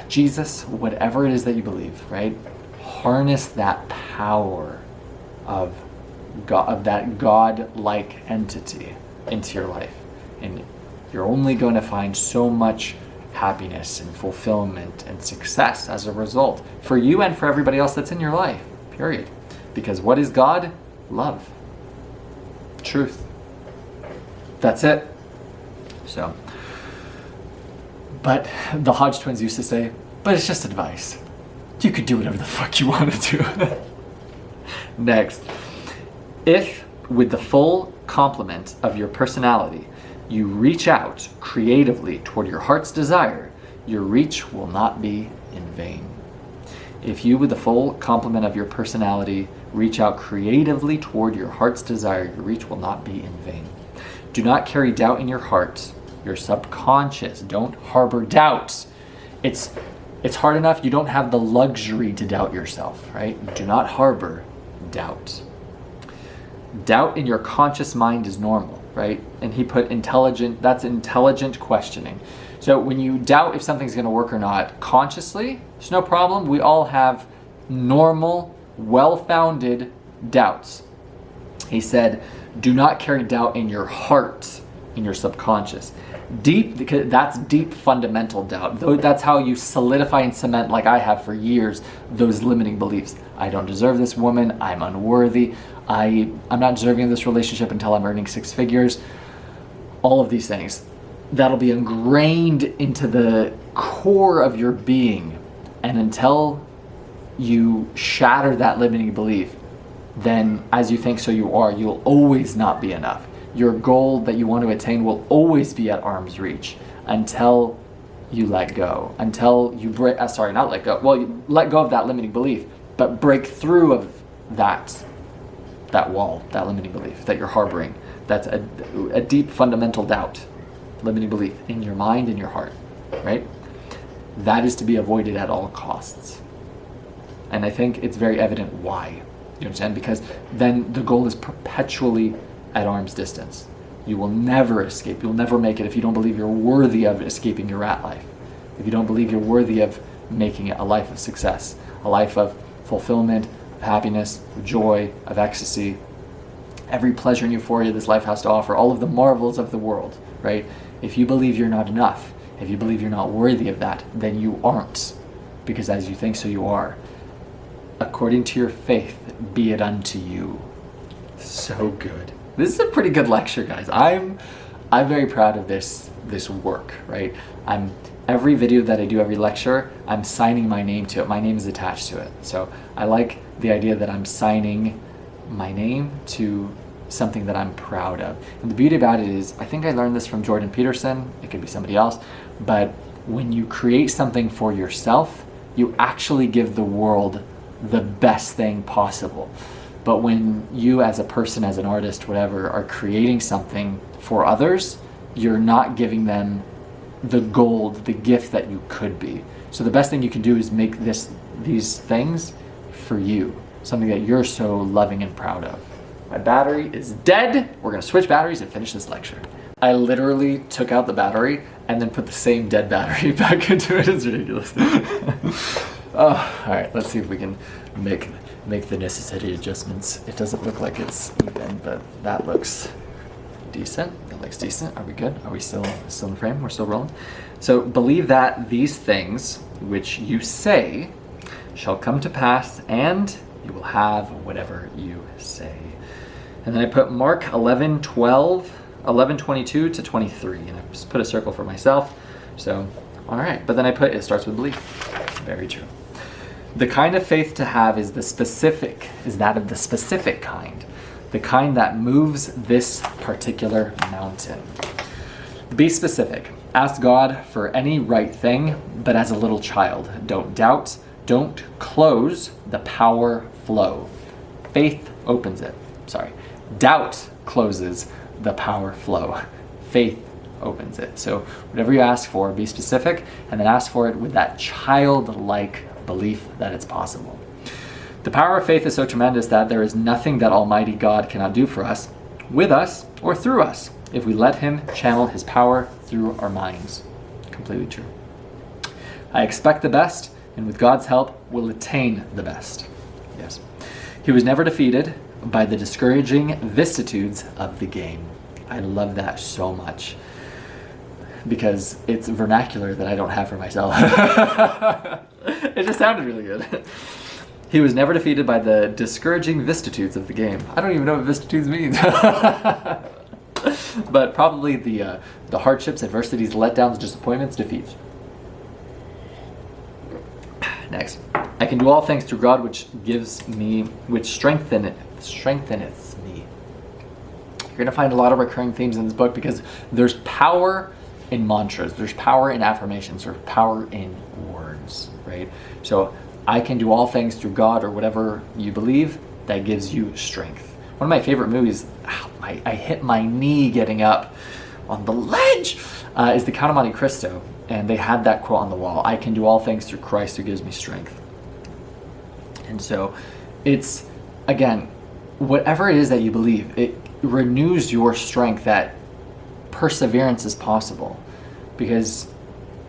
Jesus, whatever it is that you believe, right? Harness that power of God, of that God-like entity into your life, and you're only going to find so much happiness and fulfillment and success as a result for you and for everybody else that's in your life, period. Because what is God? Love. Truth. That's it. So, but the Hodge twins used to say, but it's just advice. You could do whatever the fuck you want to do. Next. If, with the full complement of your personality, you reach out creatively toward your heart's desire, your reach will not be in vain. If you, with the full complement of your personality, reach out creatively toward your heart's desire, your reach will not be in vain. Do not carry doubt in your heart, your subconscious. Don't harbor doubts. It's hard enough you don't have the luxury to doubt yourself, right? Do not harbor doubt. Doubt in your conscious mind is normal, right? And he put intelligent, that's intelligent questioning. So when you doubt if something's going to work or not consciously, it's no problem. We all have normal, well-founded doubts. He said, do not carry doubt in your heart, in your subconscious. Deep, because that's deep fundamental doubt. That's how you solidify and cement, like I have for years, those limiting beliefs. I don't deserve this woman. I'm unworthy. I'm not deserving of this relationship until I'm earning 6 figures. All of these things. That'll be ingrained into the core of your being. And until you shatter that limiting belief, then as you think so you are, you'll always not be enough. Your goal that you want to attain will always be at arm's reach until you let go. Until you break, not let go. Well, you let go of that limiting belief, but break through of that wall, that limiting belief that you're harboring. That's a deep fundamental doubt, limiting belief in your mind and your heart, right? That is to be avoided at all costs. And I think it's very evident why. You understand? Because then the goal is perpetually at arm's distance. You will never escape. You'll never make it if you don't believe you're worthy of escaping your rat life. If you don't believe you're worthy of making it a life of success, a life of fulfillment, of happiness, of joy, of ecstasy, every pleasure and euphoria this life has to offer, all of the marvels of the world, right? If you believe you're not enough, if you believe you're not worthy of that, then you aren't. Because as you think so you are. According to your faith, be it unto you. So good. This is a pretty good lecture, guys. I'm very proud of this work, right? Every video that I do, every lecture, I'm signing my name to it. My name is attached to it. So I like the idea that I'm signing my name to something that I'm proud of. And the beauty about it is, I think I learned this from Jordan Peterson. It could be somebody else. But when you create something for yourself, you actually give the world the best thing possible. But when you as a person, as an artist, whatever, are creating something for others, you're not giving them the gold, the gift that you could be. So the best thing you can do is make these things for you, something that you're so loving and proud of. My battery is dead. We're gonna switch batteries and finish this lecture. I literally took out the battery and then put the same dead battery back into it. It's ridiculous. Oh, all right, let's see if we can make the necessary adjustments. It doesn't look like it's even, but that looks decent. That looks decent. Are we good? Are we still in frame? We're still rolling? So believe that these things which you say shall come to pass, and you will have whatever you say. And then I put Mark 11:22 to 23, and I just put a circle for myself. So All right, but then I put it starts with belief. Very true. The kind of faith to have is that of the specific kind. The kind that moves this particular mountain. Be specific. Ask God for any right thing, but as a little child. Don't doubt. Don't close the power flow. Faith opens it. Doubt closes the power flow. Faith opens it. So whatever you ask for, be specific, and then ask for it with that childlike belief that it's possible. The power of faith is so tremendous that there is nothing that Almighty God cannot do for us, with us, or through us, if we let Him channel His power through our minds. Completely true. I expect the best, and with God's help, will attain the best. Yes. He was never defeated by the discouraging vicissitudes of the game. I love that so much, because it's vernacular that I don't have for myself. It just sounded really good. He was never defeated by the discouraging vicissitudes of the game. I don't even know what vicissitudes means. But probably the hardships, adversities, letdowns, disappointments, defeats. Next. I can do all things through God which strengtheneth me. You're going to find a lot of recurring themes in this book because there's power in mantras, there's power in affirmations, there's power in words, right? So I can do all things through God, or whatever you believe, that gives you strength. One of my favorite movies, I hit my knee getting up on the ledge, is The Count of Monte Cristo. And they had that quote on the wall: I can do all things through Christ who gives me strength. And so it's, again, whatever it is that you believe, it renews your strength that perseverance is possible, because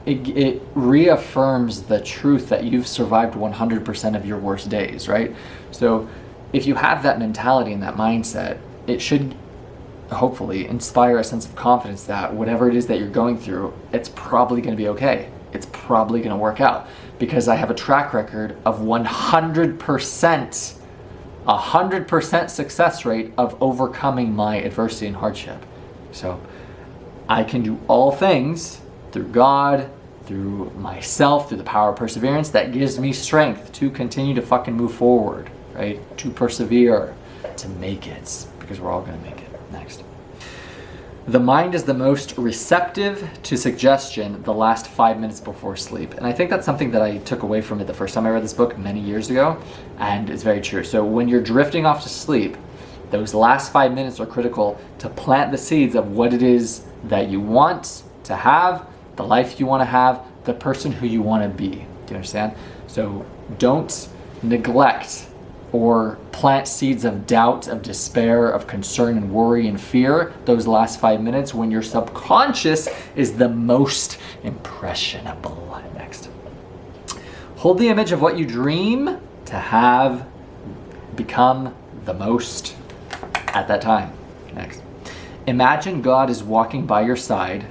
it reaffirms the truth that you've survived 100% of your worst days, right? So if you have that mentality and that mindset, it should hopefully inspire a sense of confidence that whatever it is that you're going through, it's probably going to be okay. It's probably going to work out, because I have a track record of 100% success rate of overcoming my adversity and hardship. So I can do all things through God, through myself, through the power of perseverance that gives me strength to continue to fucking move forward, right? To persevere, to make it, because we're all going to make it. Next. The mind is the most receptive to suggestion the last 5 minutes before sleep. And I think that's something that I took away from it the first time I read this book many years ago, and it's very true. So when you're drifting off to sleep, those last 5 minutes are critical to plant the seeds of what it is that you want to have, the life you want to have, the person who you want to be. Do you understand? So don't neglect or plant seeds of doubt, of despair, of concern and worry and fear those last 5 minutes when your subconscious is the most impressionable. Next. Hold the image of what you dream to have become the most at that time. Next. Imagine God is walking by your side.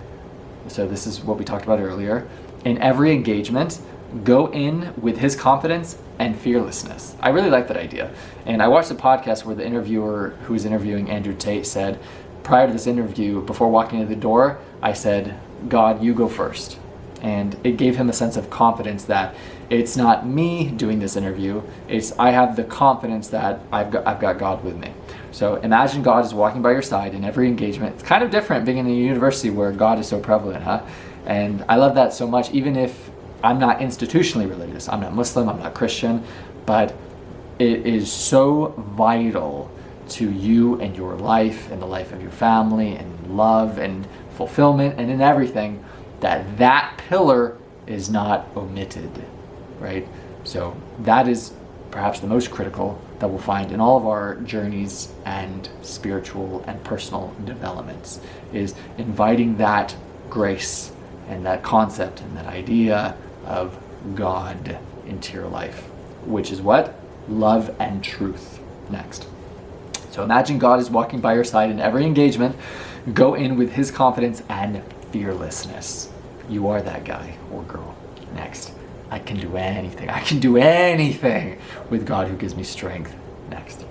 So this is what we talked about earlier. In every engagement, go in with His confidence and fearlessness. I really like that idea. And I watched a podcast where the interviewer who was interviewing Andrew Tate said, prior to this interview, before walking into the door, I said, God, you go first. And it gave him a sense of confidence that it's not me doing this interview, it's I have the confidence that I've got God with me. So imagine God is walking by your side in every engagement. It's kind of different being in a university where God is so prevalent, huh? And I love that so much, even if I'm not institutionally religious, I'm not Muslim, I'm not Christian, but it is so vital to you and your life and the life of your family and love and fulfillment and in everything that that pillar is not omitted, right? So that is perhaps the most critical that we'll find in all of our journeys and spiritual and personal developments, is inviting that grace and that concept and that idea of God into your life, which is what? Love and truth. Next. So imagine God is walking by your side in every engagement. Go in with His confidence and fearlessness. You are that guy or girl. Next. I can do anything. I can do anything with God who gives me strength. Next.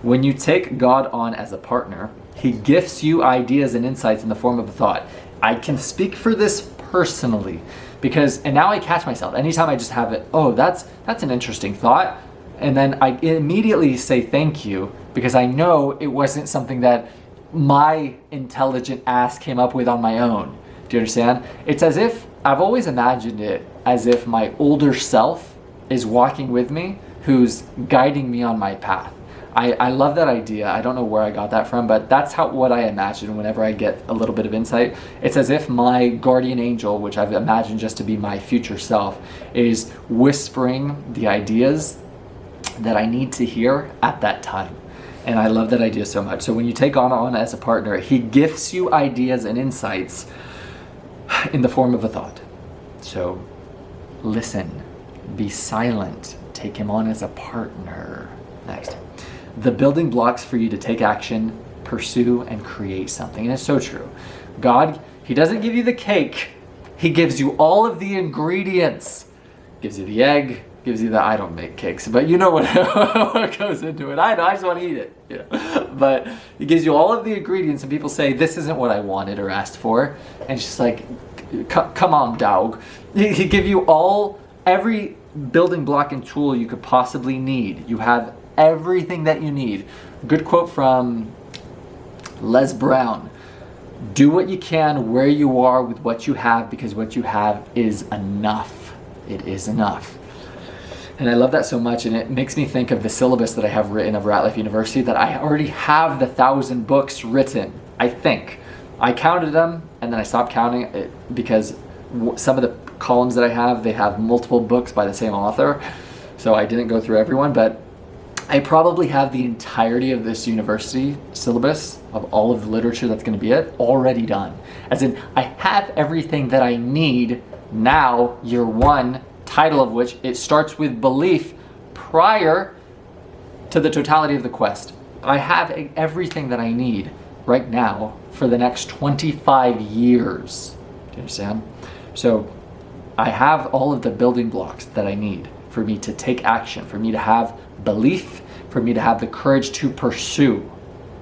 When you take God on as a partner, He gifts you ideas and insights in the form of a thought. I can speak for this personally, because, and now I catch myself anytime I just have it, oh, that's an interesting thought, and then I immediately say thank you, because I know it wasn't something that my intelligent ass came up with on my own. Do you understand? It's as if, I've always imagined it as if my older self is walking with me, who's guiding me on my path. I love that idea. I don't know where I got that from, but that's what I imagine whenever I get a little bit of insight. It's as if my guardian angel, which I've imagined just to be my future self, is whispering the ideas that I need to hear at that time. And I love that idea so much. So when you take on as a partner, he gifts you ideas and insights in the form of a thought. So listen, be silent, take him on as a partner. Next. The building blocks for you to take action, pursue, and create something. And it's so true. God, he doesn't give you the cake. He gives you all of the ingredients. Gives you the egg, gives you the, I don't make cakes, but you know what goes into it. I know, I just want to eat it. You know? But he gives you all of the ingredients, and people say, this isn't what I wanted or asked for. And it's just like, come on, dog. He give you every building block and tool you could possibly need. You have everything that you need. Good quote from Les Brown. Do what you can where you are with what you have, because what you have is enough. It is enough. And I love that so much, and it makes me think of the syllabus that I have written of Ratlife University, that I already have the 1,000 books written, I think. I counted them, and then I stopped counting it because some of the columns that I have, they have multiple books by the same author. So I didn't go through everyone, but I probably have the entirety of this university syllabus of all of the literature that's going to be it already done. As in, I have everything that I need now, year one, title of which it starts with belief prior to the totality of the quest. I have everything that I need right now for the next 25 years. Do you understand? So I have all of the building blocks that I need for me to take action, for me to have belief, for me to have the courage to pursue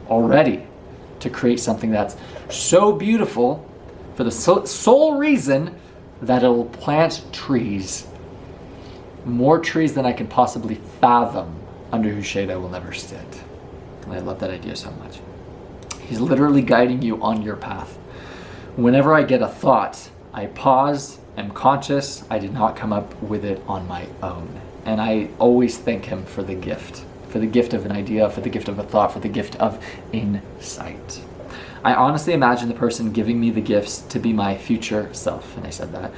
already, to create something that's so beautiful for the sole reason that it'll plant trees, more trees than I can possibly fathom, under whose shade I will never sit. And I love that idea so much. He's literally guiding you on your path. Whenever I get a thought, I pause, am conscious, I did not come up with it on my own. And I always thank him for the gift of an idea, for the gift of a thought, for the gift of insight. I honestly imagine the person giving me the gifts to be my future self, and I said that,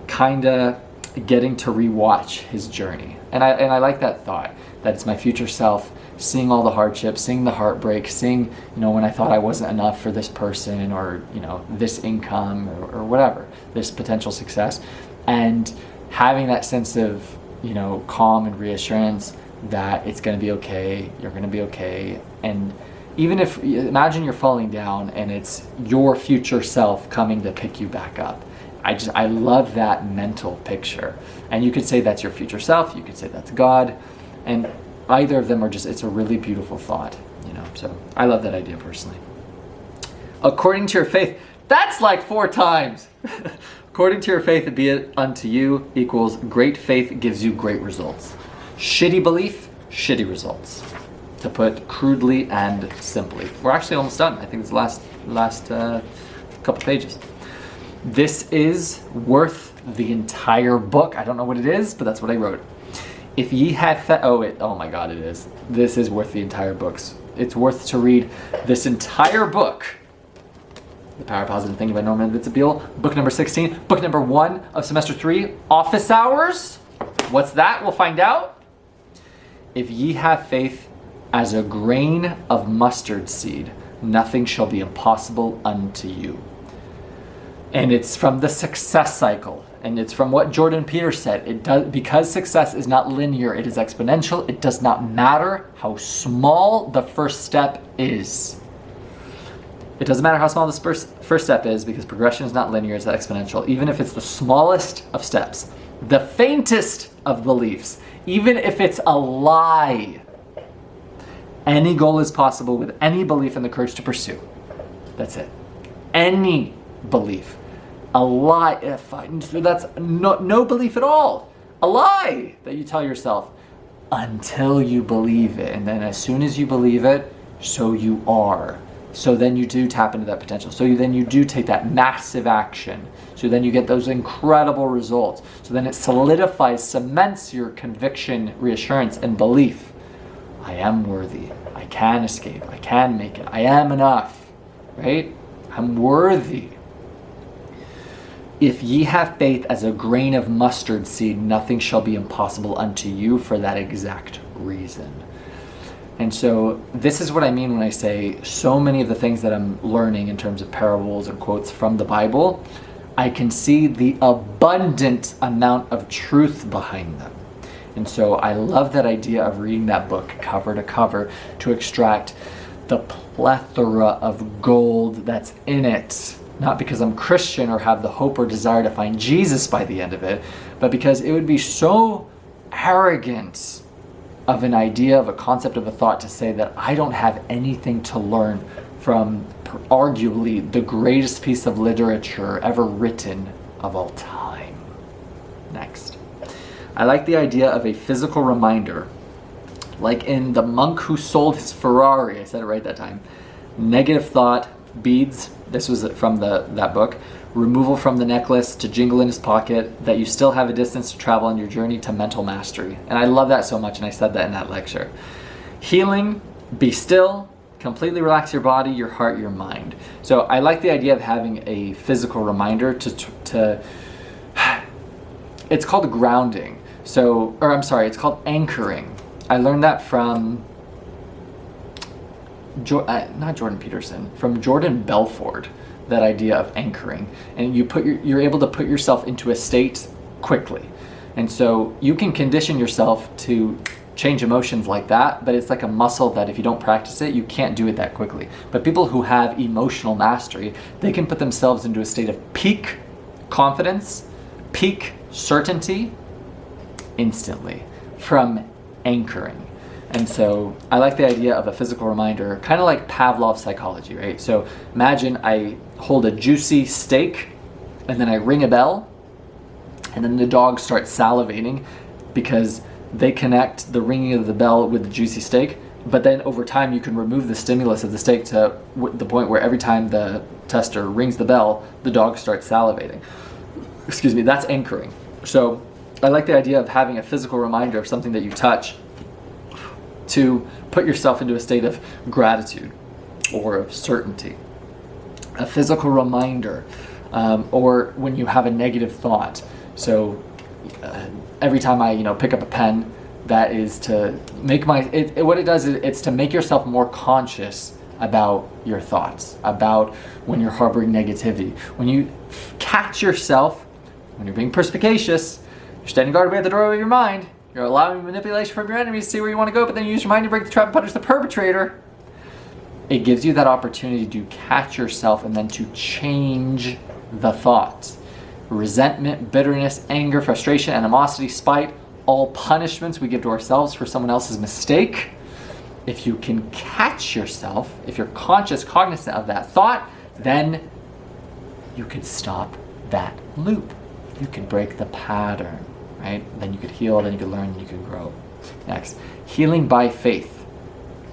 kinda getting to rewatch his journey. And I like that thought, that it's my future self seeing all the hardships, seeing the heartbreak, seeing, when I thought I wasn't enough for this person, or, this income, or whatever, this potential success, and having that sense of, calm and reassurance that it's going to be okay, you're going to be okay. And even if, imagine you're falling down and it's your future self coming to pick you back up. I love that mental picture. And you could say that's your future self, you could say that's God, and either of them are it's a really beautiful thought, so I love that idea personally. According to your faith, that's like 4 times. According to your faith, be it unto you equals great faith gives you great results. Shitty belief, shitty results. To put crudely and simply. We're actually almost done. I think it's the last couple pages. This is worth the entire book. I don't know what it is, but that's what I wrote. If ye had oh my God, it is. This is worth the entire book. It's worth to read this entire book. The Power of Positive Thinking by Norman Vincent Peale, book number 16, book number 1 of semester 3, Office Hours. What's that? We'll find out. If ye have faith as a grain of mustard seed, nothing shall be impossible unto you. And it's from the success cycle. And it's from what Jordan Peterson said. Because success is not linear, it is exponential. It does not matter how small the first step is. It doesn't matter how small this first step is, because progression is not linear, it's exponential. Even if it's the smallest of steps, the faintest of beliefs, even if it's a lie, any goal is possible with any belief and the courage to pursue. That's it. Any belief. A lie. That's no belief at all. A lie that you tell yourself until you believe it. And then as soon as you believe it, so you are. So then you do tap into that potential. So then you do take that massive action. So then you get those incredible results. So then it solidifies, cements your conviction, reassurance, and belief. I am worthy. I can escape. I can make it. I am enough. Right? I'm worthy. If ye have faith as a grain of mustard seed, nothing shall be impossible unto you for that exact reason. And so this is what I mean when I say so many of the things that I'm learning in terms of parables or quotes from the Bible, I can see the abundant amount of truth behind them. And so I love that idea of reading that book cover to cover to extract the plethora of gold that's in it. Not because I'm Christian or have the hope or desire to find Jesus by the end of it, but because it would be so arrogant of an idea, of a concept, of a thought to say that I don't have anything to learn from arguably the greatest piece of literature ever written of all time. Next. I like the idea of a physical reminder, like in The Monk Who Sold His Ferrari. I said it right that time. Negative thought, beads. This was from that book. Removal from the necklace to jingle in his pocket, that you still have a distance to travel on your journey to mental mastery. And I love that so much, and I said that in that lecture. Healing, be still, completely relax your body, your heart, your mind. So I like the idea of having a physical reminder to it's called grounding. So, or I'm sorry, it's called anchoring. I learned that from not Jordan Peterson, from Jordan Belford, that idea of anchoring. And you're able to put yourself into a state quickly. And so you can condition yourself to change emotions like that, but it's like a muscle that if you don't practice it, you can't do it that quickly. But people who have emotional mastery, they can put themselves into a state of peak confidence, peak certainty instantly from anchoring. And so I like the idea of a physical reminder, kind of like Pavlov's psychology, right? So imagine I hold a juicy steak and then I ring a bell and then the dog starts salivating because they connect the ringing of the bell with the juicy steak. But then over time you can remove the stimulus of the steak to the point where every time the tester rings the bell, the dog starts salivating. Excuse me, that's anchoring. So I like the idea of having a physical reminder of something that you touch to put yourself into a state of gratitude or of certainty. A physical reminder, or when you have a negative thought. So every time I pick up a pen, that is to make what it does is it's to make yourself more conscious about your thoughts, about when you're harboring negativity. When you catch yourself, when you're being perspicacious, you're standing guard away at the doorway of your mind, you're allowing manipulation from your enemies to see where you want to go, but then you use your mind to break the trap and punish the perpetrator. It gives you that opportunity to catch yourself and then to change the thoughts. Resentment, bitterness, anger, frustration, animosity, spite, all punishments we give to ourselves for someone else's mistake. If you can catch yourself, if you're cognizant of that thought, then you could stop that loop. You could break the pattern. Right? Then you could heal, then you could learn, then you could grow. Next, healing by faith.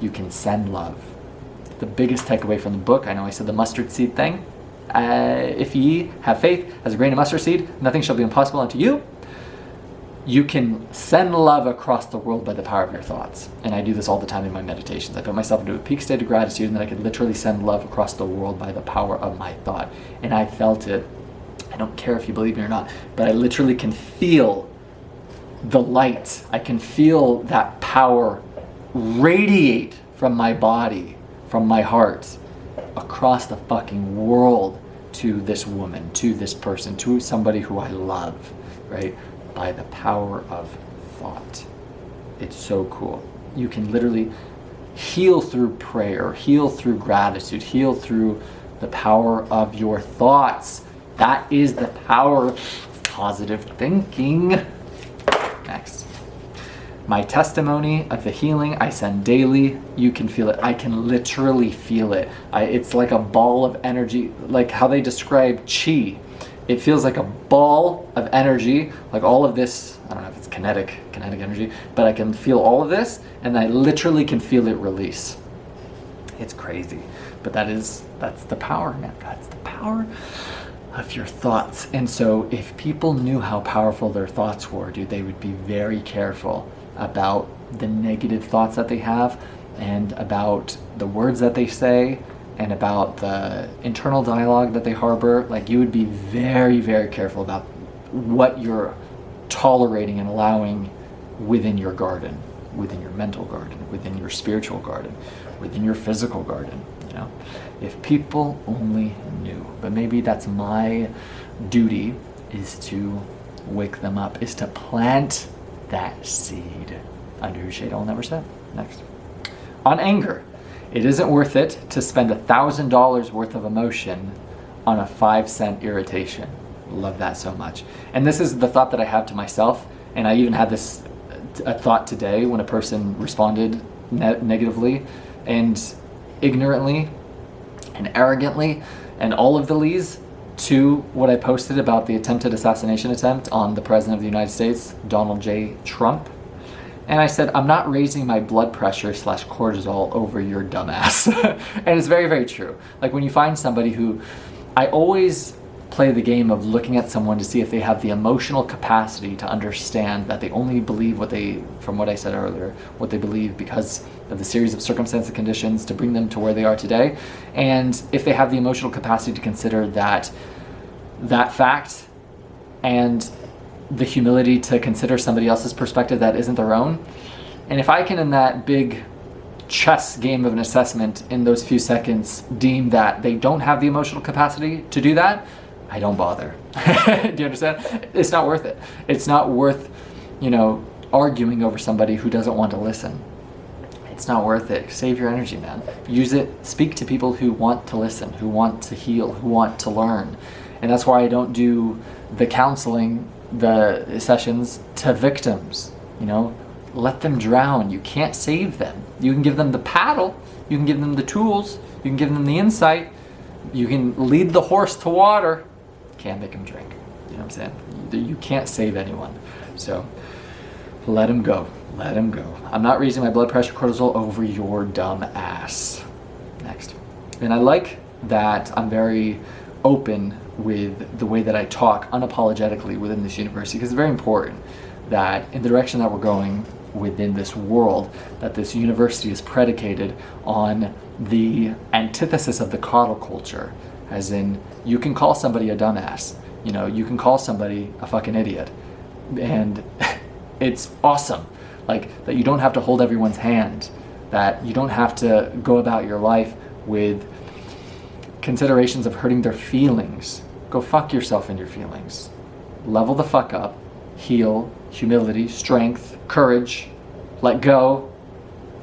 You can send love. The biggest takeaway from the book, I know I said the mustard seed thing. If ye have faith as a grain of mustard seed, nothing shall be impossible unto you. You can send love across the world by the power of your thoughts. And I do this all the time in my meditations. I put myself into a peak state of gratitude and then I could literally send love across the world by the power of my thought. And I felt it. I don't care if you believe me or not, but I literally can feel the light. I can feel that power radiate from my body, from my heart, across the fucking world to this woman, to this person, to somebody who I love, right? By the power of thought. It's so cool. You can literally heal through prayer, heal through gratitude, heal through the power of your thoughts. That is the power of positive thinking. Next. My testimony of the healing I send daily. You can feel it. I can literally feel it. It's like a ball of energy, like how they describe chi. It feels like a ball of energy, like all of this, I don't know if it's kinetic energy, but I can feel all of this, and I literally can feel it release. It's crazy, but that's the power, man. That's the power of your thoughts. And so if people knew how powerful their thoughts were, dude, they would be very careful about the negative thoughts that they have, and about the words that they say, and about the internal dialogue that they harbor. Like, you would be very, very careful about what you're tolerating and allowing within your garden, within your mental garden, within your spiritual garden, within your physical garden, you know? If people only knew. But maybe that's my duty, is to wake them up, is to plant that seed under your shade. I'll never say. Next. On anger. It isn't worth it to spend $1,000 worth of emotion on a 5-cent irritation. Love that so much. And this is the thought that I have to myself. And I even had this a thought today when a person responded negatively and ignorantly and arrogantly and all of the lees to what I posted about the attempted assassination attempt on the President of the United States, Donald J. Trump. And I said, I'm not raising my blood pressure / cortisol over your dumbass. And it's very, very true. Like, when you find somebody who, I always play the game of looking at someone to see if they have the emotional capacity to understand that they only believe from what I said earlier, what they believe because of the series of circumstances and conditions to bring them to where they are today. And if they have the emotional capacity to consider that fact, and the humility to consider somebody else's perspective that isn't their own. And if I can, in that big chess game of an assessment, in those few seconds, deem that they don't have the emotional capacity to do that, I don't bother. Do you understand? It's not worth it. It's not worth, arguing over somebody who doesn't want to listen. It's not worth it. Save your energy, man. Use it. Speak to people who want to listen, who want to heal, who want to learn. And that's why I don't do the counseling, the sessions to victims. Let them drown. You can't save them. You can give them the paddle, you can give them the tools, you can give them the insight, you can lead the horse to water. Can't make them drink. You know what I'm saying? You can't save anyone. So let him go. Let him go. I'm not raising my blood pressure, cortisol over your dumb ass. Next. And I like that I'm very open with the way that I talk unapologetically within this university, because it's very important that in the direction that we're going within this world, that this university is predicated on the antithesis of the coddle culture, as in, you can call somebody a dumbass, you can call somebody a fucking idiot, and it's awesome, like, that you don't have to hold everyone's hand, that you don't have to go about your life with considerations of hurting their feelings. Go fuck yourself in your feelings. Level the fuck up. Heal. Humility. Strength. Courage. Let go.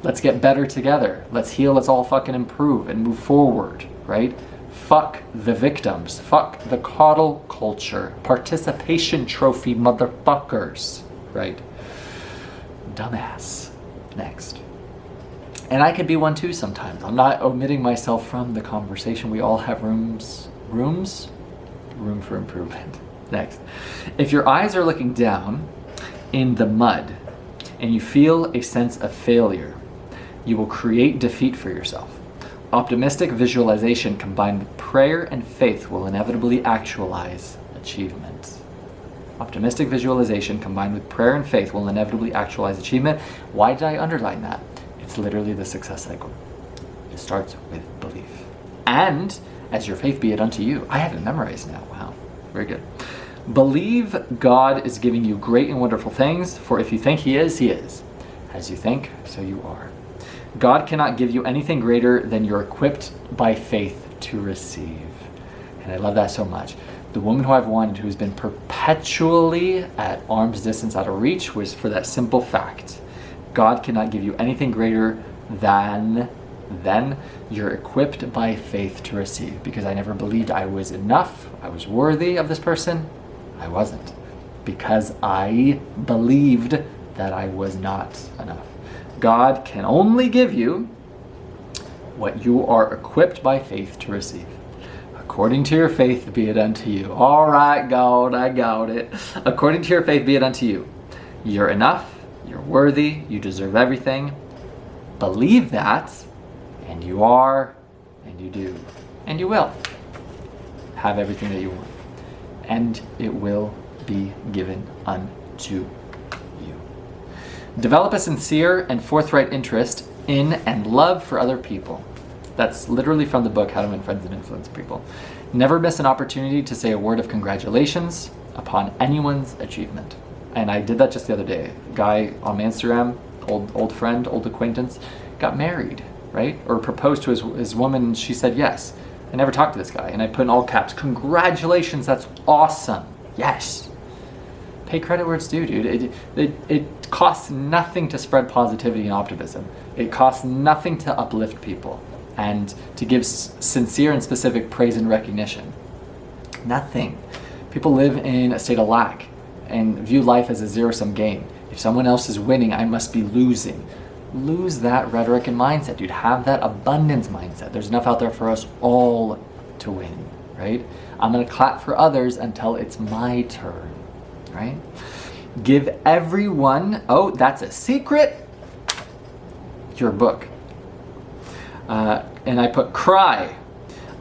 Let's get better together. Let's heal. Let's all fucking improve and move forward, right? Fuck the victims. Fuck the coddle culture. Participation trophy motherfuckers, right? Dumbass. Next. And I could be one too sometimes. I'm not omitting myself from the conversation. We all have room for improvement. Next. If your eyes are looking down in the mud and you feel a sense of failure, you will create defeat for yourself. Optimistic visualization combined with prayer and faith will inevitably actualize achievement. Optimistic visualization combined with prayer and faith will inevitably actualize achievement. Why did I underline that? It's literally the success cycle. It starts with belief. And as your faith be it unto you. I have it memorized now. Wow. Very good. Believe God is giving you great and wonderful things, for if you think He is, He is. As you think, so you are. God cannot give you anything greater than you're equipped by faith to receive. And I love that so much. The woman who I've wanted, who's been perpetually at arm's distance out of reach, was for that simple fact. God cannot give you anything greater than you're equipped by faith to receive. Because I never believed I was enough, I was worthy of this person. I wasn't. Because I believed that I was not enough. God can only give you what you are equipped by faith to receive. According to your faith be it unto you. All right, God, I got it. According to your faith be it unto you. You're enough, you're worthy, you deserve everything. Believe that, and you are, and you do, and you will have everything that you want. And it will be given unto you. Develop a sincere and forthright interest in and love for other people. That's literally from the book, How to Win Friends and Influence People. Never miss an opportunity to say a word of congratulations upon anyone's achievement. And I did that just the other day. A guy on my Instagram, old friend, old acquaintance, got married, right? Or proposed to his woman, and she said yes. I never talked to this guy, and I put in all caps, congratulations, that's awesome. Yes. Pay credit where it's due, dude. It costs nothing to spread positivity and optimism. It costs nothing to uplift people and to give sincere and specific praise and recognition. Nothing. People live in a state of lack and view life as a zero-sum game. If someone else is winning, I must be losing. Lose that rhetoric and mindset, dude. Have that abundance mindset. There's enough out there for us all to win, right? I'm gonna clap for others until it's my turn, right? Give everyone, oh, that's a secret, your book. And I put cry,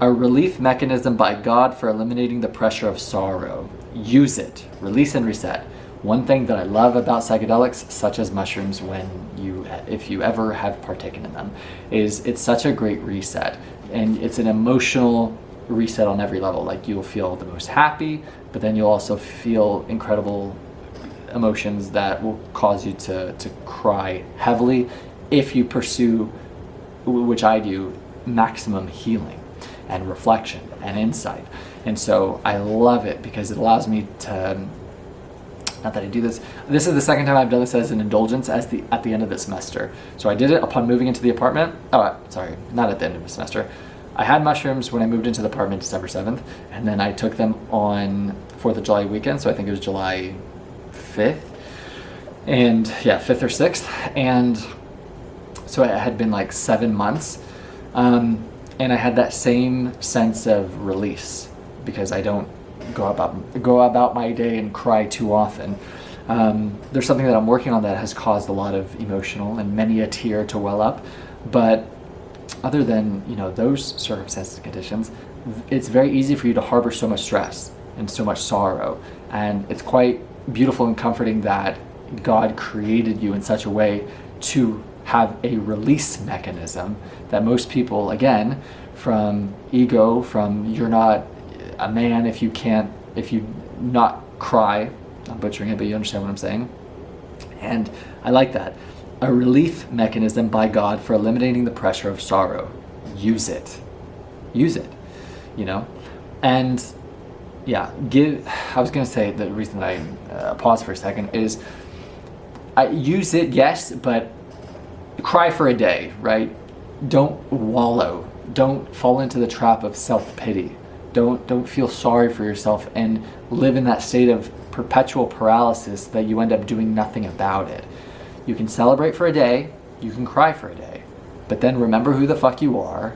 a relief mechanism by God for eliminating the pressure of sorrow. Use it, release and reset. One thing that I love about psychedelics, such as mushrooms, if you ever have partaken in them, is it's such a great reset. And it's an emotional reset on every level. Like, you'll feel the most happy, but then you'll also feel incredible emotions that will cause you to cry heavily if you pursue, which I do, maximum healing and reflection and insight. And so I love it because it allows me to, not that I do this, this is the second time I've done this as an indulgence at the end of the semester. So I did it upon moving into the apartment. Oh, sorry, not at the end of the semester. I had mushrooms when I moved into the apartment December 7th, and then I took them on 4th of July weekend, so I think it was July 5th. And yeah, 5th or 6th. And so it had been like 7 months. And I had that same sense of release because I don't go about my day and cry too often. There's something that I'm working on that has caused a lot of emotional and many a tear to well up. But other than, those circumstances and conditions, it's very easy for you to harbor so much stress and so much sorrow. And it's quite beautiful and comforting that God created you in such a way to have a release mechanism that most people, again, from ego, from you're not a man if you not cry, I'm butchering it, but you understand what I'm saying. And I like that. A relief mechanism by God for eliminating the pressure of sorrow. Use it. And yeah, I was going to say the reason that I pause for a second is I use it, yes, but cry for a day, right? Don't wallow. Don't fall into the trap of self-pity. Don't feel sorry for yourself and live in that state of perpetual paralysis that you end up doing nothing about it. You can celebrate for a day, you can cry for a day, but then remember who the fuck you are,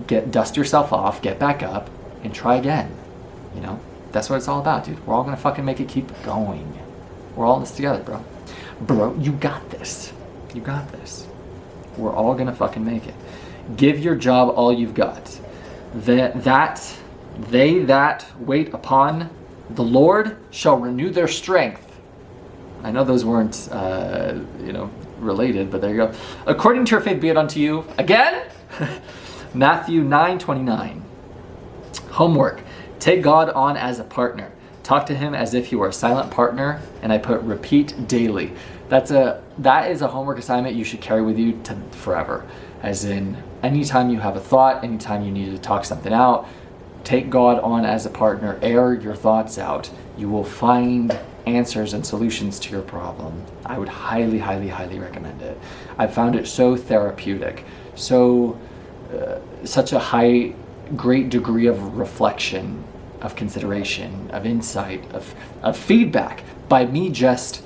dust yourself off, get back up, and try again. That's what it's all about, dude. We're all gonna fucking make it keep going. We're all in this together, bro. Bro, you got this. You got this. We're all gonna fucking make it. Give your job all you've got. They that wait upon the Lord shall renew their strength. I know those weren't, related, but there you go. According to your faith be it unto you. Again, Matthew 9:29. Homework. Take God on as a partner. Talk to him as if you were a silent partner, and I put repeat daily. That is a homework assignment you should carry with you to forever. As in, anytime you have a thought, anytime you need to talk something out, take God on as a partner, air your thoughts out. You will find answers and solutions to your problem. I would highly, highly, highly recommend it. I found it so therapeutic, such a great degree of reflection, of consideration, of insight, of feedback by me just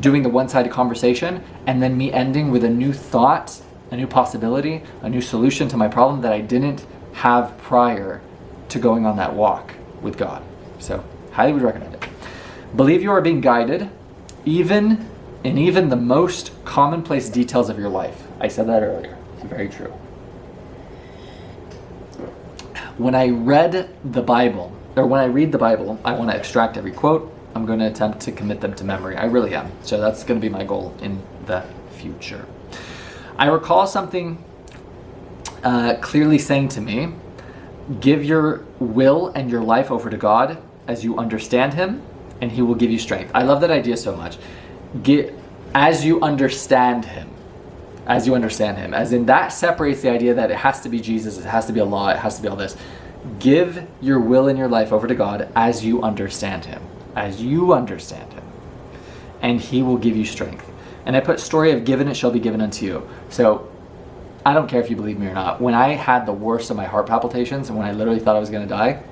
doing the one-sided conversation and then me ending with a new thought, a new possibility, a new solution to my problem that I didn't have prior. to going on that walk with God. So highly would recommend it. Believe you are being guided even the most commonplace details of your life. I said that earlier. It's very true. When I read the Bible, I want to extract every quote. I'm going to attempt to commit them to memory. I really am. So that's going to be my goal in the future. I recall something clearly saying to me, give your will and your life over to God as you understand him, and he will give you strength. I love that idea so much. As you understand him. As you understand him. As in, that separates the idea that it has to be Jesus, it has to be Allah, it has to be all this. Give your will and your life over to God as you understand him. As you understand him. And he will give you strength. And I put story of given it shall be given unto you. So I don't care if you believe me or not. When I had the worst of my heart palpitations and when I literally thought I was going to die,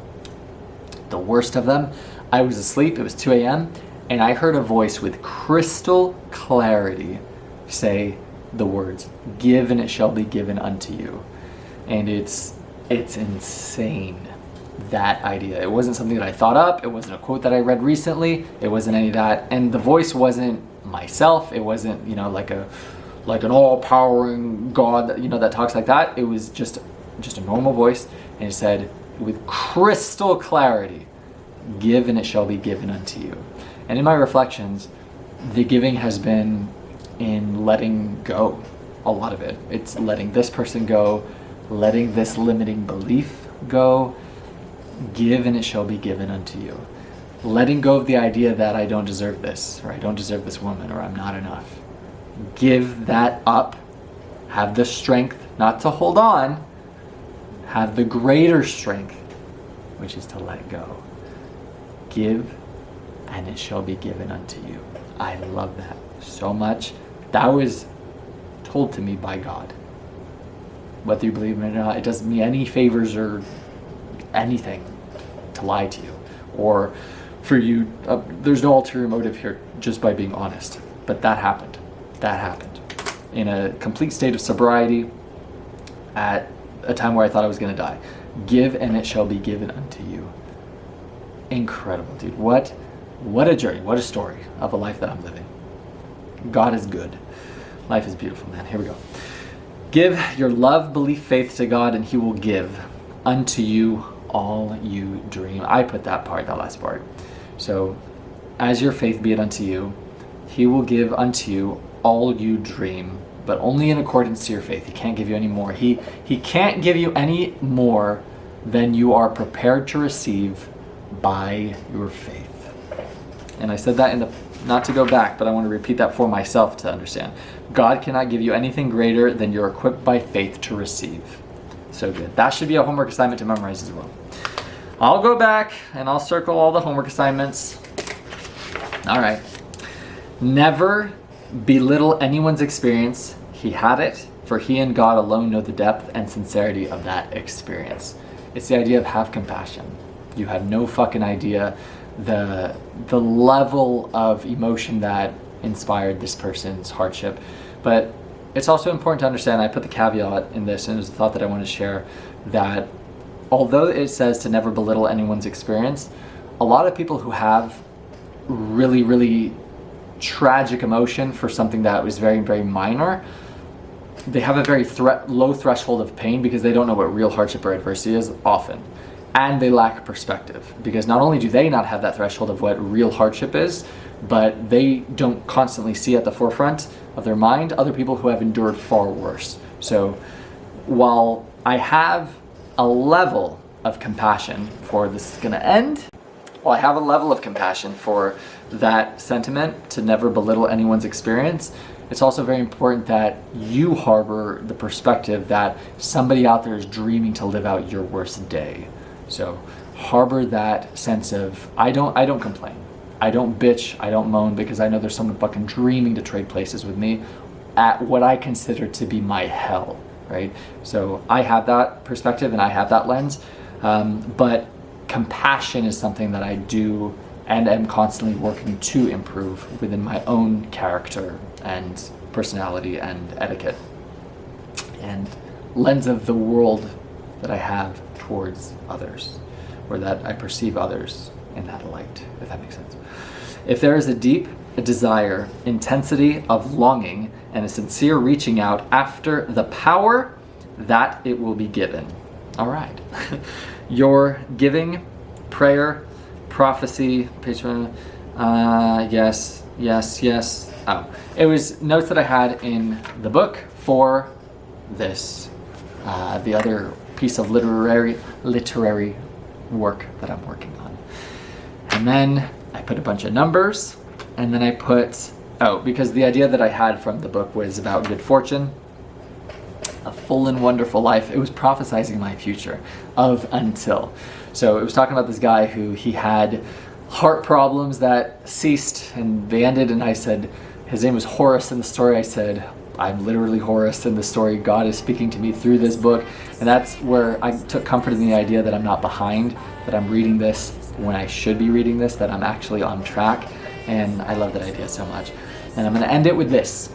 the worst of them, I was asleep, it was 2 a.m., and I heard a voice with crystal clarity say the words, give and it shall be given unto you. And it's insane, that idea. It wasn't something that I thought up. It wasn't a quote that I read recently. It wasn't any of that. And the voice wasn't myself. It wasn't, like an all-powering God, that talks like that. It was just a normal voice. And it said with crystal clarity, give and it shall be given unto you. And in my reflections, the giving has been in letting go, a lot of it. It's letting this person go, letting this limiting belief go. Give and it shall be given unto you. Letting go of the idea that I don't deserve this, or I don't deserve this woman, or I'm not enough. Give that up. Have the strength not to hold on. Have the greater strength, which is to let go. Give and it shall be given unto you. I love that so much. That was told to me by God. Whether you believe it or not, it doesn't mean any favors or anything to lie to you. Or for you, there's no ulterior motive here, just by being honest. But that happened. That happened. In a complete state of sobriety, at a time where I thought I was going to die. Give and it shall be given unto you. Incredible, dude. What a journey, what a story of a life that I'm living. God is good. Life is beautiful, man. Here we go. Give your love, belief, faith to God, and he will give unto you all you dream. I put that last part. So, as your faith be it unto you, he will give unto you all you dream, but only in accordance to your faith. He can't give you any more. He can't give you any more than you are prepared to receive by your faith. And I said that not to go back, but I want to repeat that for myself to understand. God cannot give you anything greater than you're equipped by faith to receive. So good. That should be a homework assignment to memorize as well. I'll go back and I'll circle all the homework assignments. All right. Never belittle anyone's experience. He had it, for he and God alone know the depth and sincerity of that experience. It's the idea of have compassion. You have no fucking idea the level of emotion that inspired this person's hardship. But it's also important to understand, I put the caveat in this, and it was a thought that I want to share, that although it says to never belittle anyone's experience, a lot of people who have really, really tragic emotion for something that was very, very minor, they have a very low threshold of pain because they don't know what real hardship or adversity is often. And they lack perspective, because not only do they not have that threshold of what real hardship is, but they don't constantly see at the forefront of their mind other people who have endured far worse. So while I have a level of compassion for this is going to end, while I have a level of compassion for that sentiment to never belittle anyone's experience, it's also very important that you harbor the perspective that somebody out there is dreaming to live out your worst day. So harbor that sense of, I don't complain. I don't bitch, I don't moan, because I know there's someone fucking dreaming to trade places with me at what I consider to be my hell, right? So I have that perspective and I have that lens, but compassion is something that I do and am constantly working to improve within my own character and personality and etiquette and lens of the world that I have towards others. or that I perceive others in that light, if that makes sense. If there is a deep desire, intensity of longing, and a sincere reaching out after the power, that it will be given. All right. Your giving, prayer, prophecy, patron, yes. Oh, it was notes that I had in the book for this, the other piece of literary work that I'm working on. And then I put a bunch of numbers, and then I put, because the idea that I had from the book was about good fortune, a full and wonderful life. It was prophesizing my future of until. So it was talking about this guy who he had heart problems that ceased and they ended, and I said, his name was Horus in the story. I said, I'm literally Horus in the story. God is speaking to me through this book. And that's where I took comfort in the idea that I'm not behind, that I'm reading this when I should be reading this, that I'm actually on track. And I love that idea so much. And I'm going to end it with this.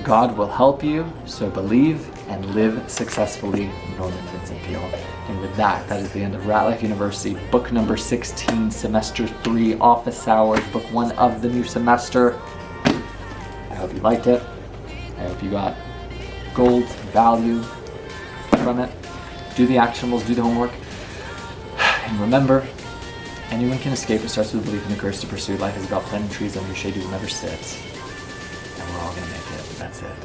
God will help you, so believe and live successfully, Norman Vincent Peale. And with that, that is the end of Ratlife University, book number 16, semester 3, office hours, book 1 of the new semester. I hope you liked it. I hope you got gold value from it. Do the actionables, do the homework. And remember, anyone can escape. It starts with belief in the courage to pursue. Life is about planting trees under your shade. You will never sit. And we're all going to make it. That's it.